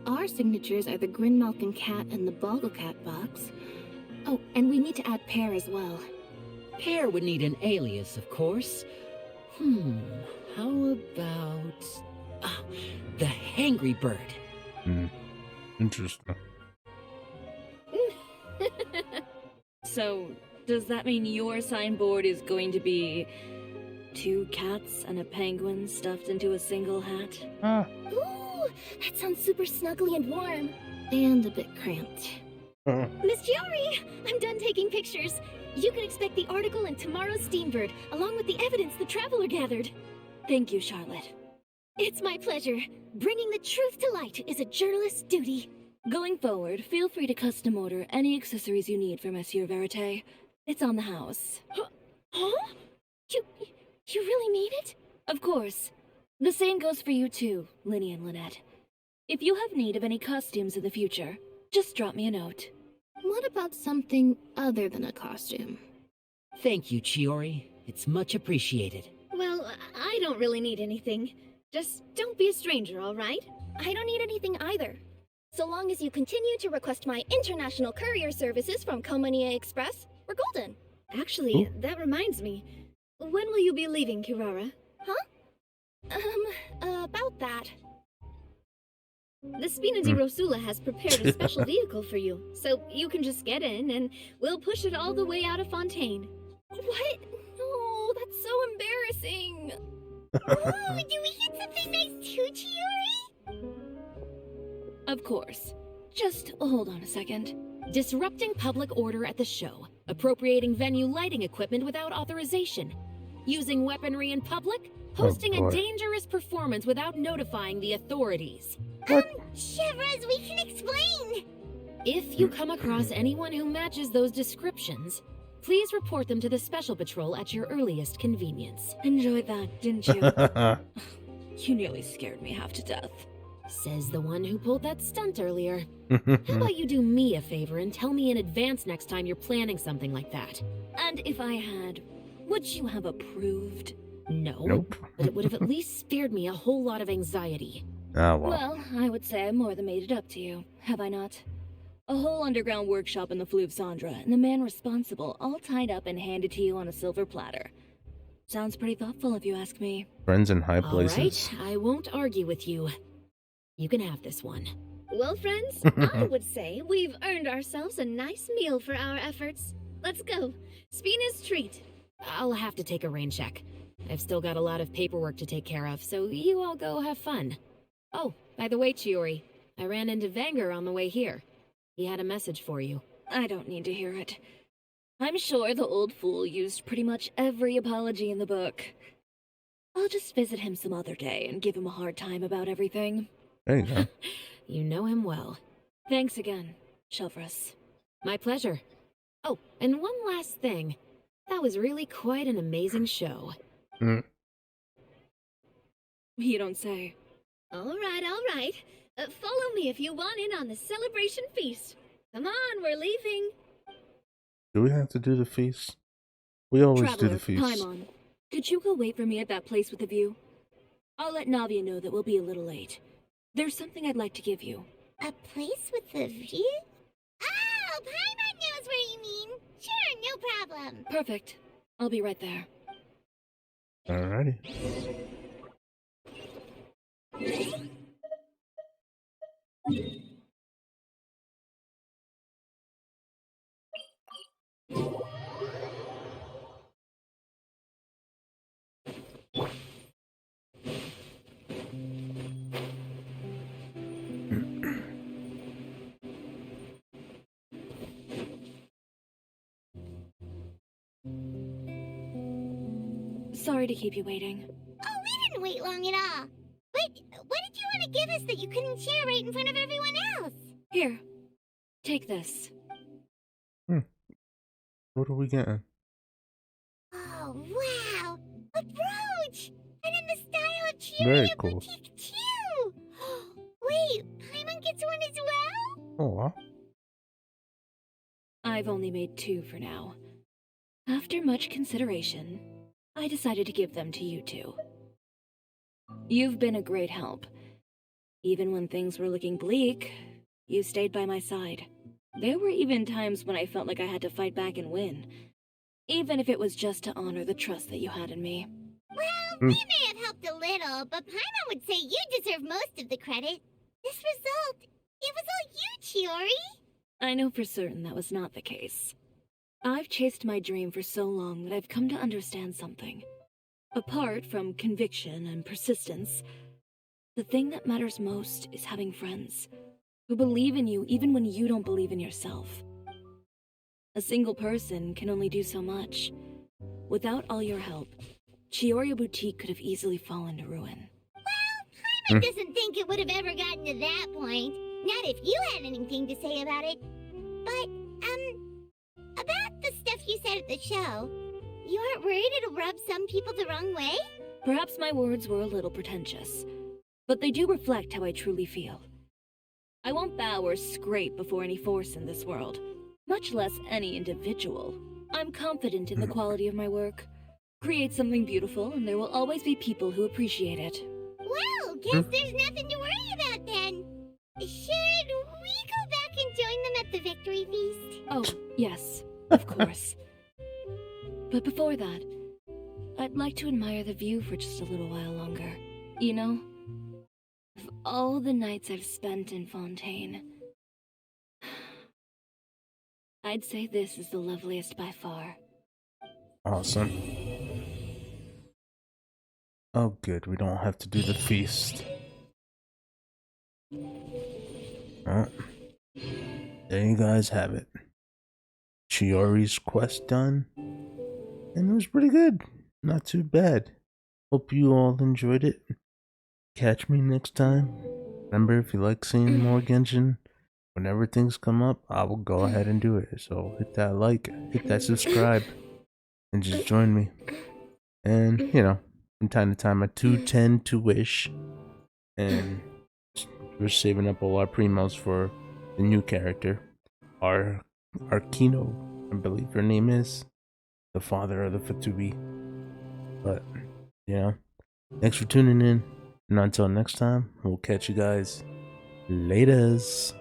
Our signatures are the Grinmalkin Cat and the Bogglecat box. Oh, and we need to add Pear as well. Pear would need an alias, of course. How about... the Hangry Bird. Interesting. So, does that mean your signboard is going to be 2 cats and a penguin stuffed into a single hat? Ooh, that sounds super snuggly and warm. And a bit cramped. Miss Chiori, I'm done taking pictures. You can expect the article in tomorrow's Steambird, along with the evidence the Traveler gathered. Thank you, Charlotte. It's my pleasure. Bringing the truth to light is a journalist's duty. Going forward, feel free to custom order any accessories you need for Monsieur Verite. It's on the house. Huh? You really mean it? Of course. The same goes for you too, Linny and Lynette. If you have need of any costumes in the future, just drop me a note. What about something other than a costume? Thank you, Chiori. It's much appreciated. Well, I don't really need anything. Just don't be a stranger, all right? I don't need anything either. So long as you continue to request my international courier services from Komania Express, we're golden. Actually, that reminds me. When will you be leaving, Kirara? About that. The Spina di Rosula has prepared a special vehicle for you, so you can just get in and we'll push it all the way out of Fontaine. What? No, that's so embarrassing. Ooh, do we get something nice too, Chiori? Of course. Just hold on a second. Disrupting public order at the show. Appropriating venue lighting equipment without authorization. Using weaponry in public. Hosting a dangerous performance without notifying the authorities. Shivers, we can explain. If you come across anyone who matches those descriptions, please report them to the Special Patrol at your earliest convenience. Enjoyed that, didn't you? You nearly scared me half to death. Says the one who pulled that stunt earlier. How about you do me a favor and tell me in advance next time you're planning something like that? And if I had, would you have approved? No, Nope. but it would have at least spared me a whole lot of anxiety. Ah, well. Well, I would say I more than made it up to you, have I not? A whole underground workshop in the Fleuve Sandra, and the man responsible all tied up and handed to you on a silver platter. Sounds pretty thoughtful if you ask me. Friends in high All places. right, I won't argue with you. You can have this one. Well, friends, I would say we've earned ourselves a nice meal for our efforts. Let's go. Spina's treat. I'll have to take a rain check. I've still got a lot of paperwork to take care of, so you all go have fun. Oh, by the way, Chiori, I ran into Vanger on the way here. He had a message for you. I don't need to hear it. I'm sure the old fool used pretty much every apology in the book. I'll just visit him some other day and give him a hard time about everything. There you go. You know him well. Thanks again, Shelvrus. My pleasure. Oh, and one last thing. That was really quite an amazing show. Mm. You don't say. All right. Follow me if you want in on the celebration feast. Come on, we're leaving. Do we have to do the feast? We always do Traveler, the feast. Paimon, could you go wait for me at that place with the view? I'll let Navia know that we'll be a little late. There's something I'd like to give you. A place with a view? Oh, Paimon knows where you mean. Sure, no problem. Perfect. I'll be right there. Alrighty. Sorry to keep you waiting. Oh, we didn't wait long at all. But what did you want to give us that you couldn't share right in front of everyone else? Here, take this. What are we getting? Oh, wow! A brooch! And in the style of Very Chiori cool. Boutique, too! Wait, Paimon gets one as well? Oh, wow. I've only made 2 for now. After much consideration, I decided to give them to you 2. You've been a great help. Even when things were looking bleak, you stayed by my side. There were even times when I felt like I had to fight back and win, even if it was just to honor the trust that you had in me. Well, we may have helped a little, but Paimon would say you deserve most of the credit. This result, it was all you, Chiori. I know for certain that was not the case. I've chased my dream for so long that I've come to understand something. Apart from conviction and persistence, the thing that matters most is having friends who believe in you even when you don't believe in yourself. A single person can only do so much. Without all your help, Chiori Boutique could have easily fallen to ruin. Well, Paimon doesn't think it would have ever gotten to that point. Not if you had anything to say about it. But, about the stuff you said at the show, you aren't worried it'll rub some people the wrong way? Perhaps my words were a little pretentious, but they do reflect how I truly feel. I won't bow or scrape before any force in this world, much less any individual. I'm confident in the quality of my work. Create something beautiful, and there will always be people who appreciate it. Well, guess there's nothing to worry about then. Should we go back and join them at the victory feast? Oh, yes, of course. But before that, I'd like to admire the view for just a little while longer. You know, of all the nights I've spent in Fontaine, I'd say this is the loveliest by far. Awesome. Oh, good. We don't have to do the feast. Alright. There you guys have it. Chiori's quest done. And it was pretty good. Not too bad. Hope you all enjoyed it. Catch me next time. Remember, if you like seeing more Genshin, whenever things come up, I will go ahead and do it. So hit that like, hit that subscribe, and just join me. And, you know, from time to time, I do tend to wish. And we're saving up all our primos for the new character. Our Kino, I believe her name is. The father of the Fatubi. But, you know, thanks for tuning in. And until next time, we'll catch you guys laters.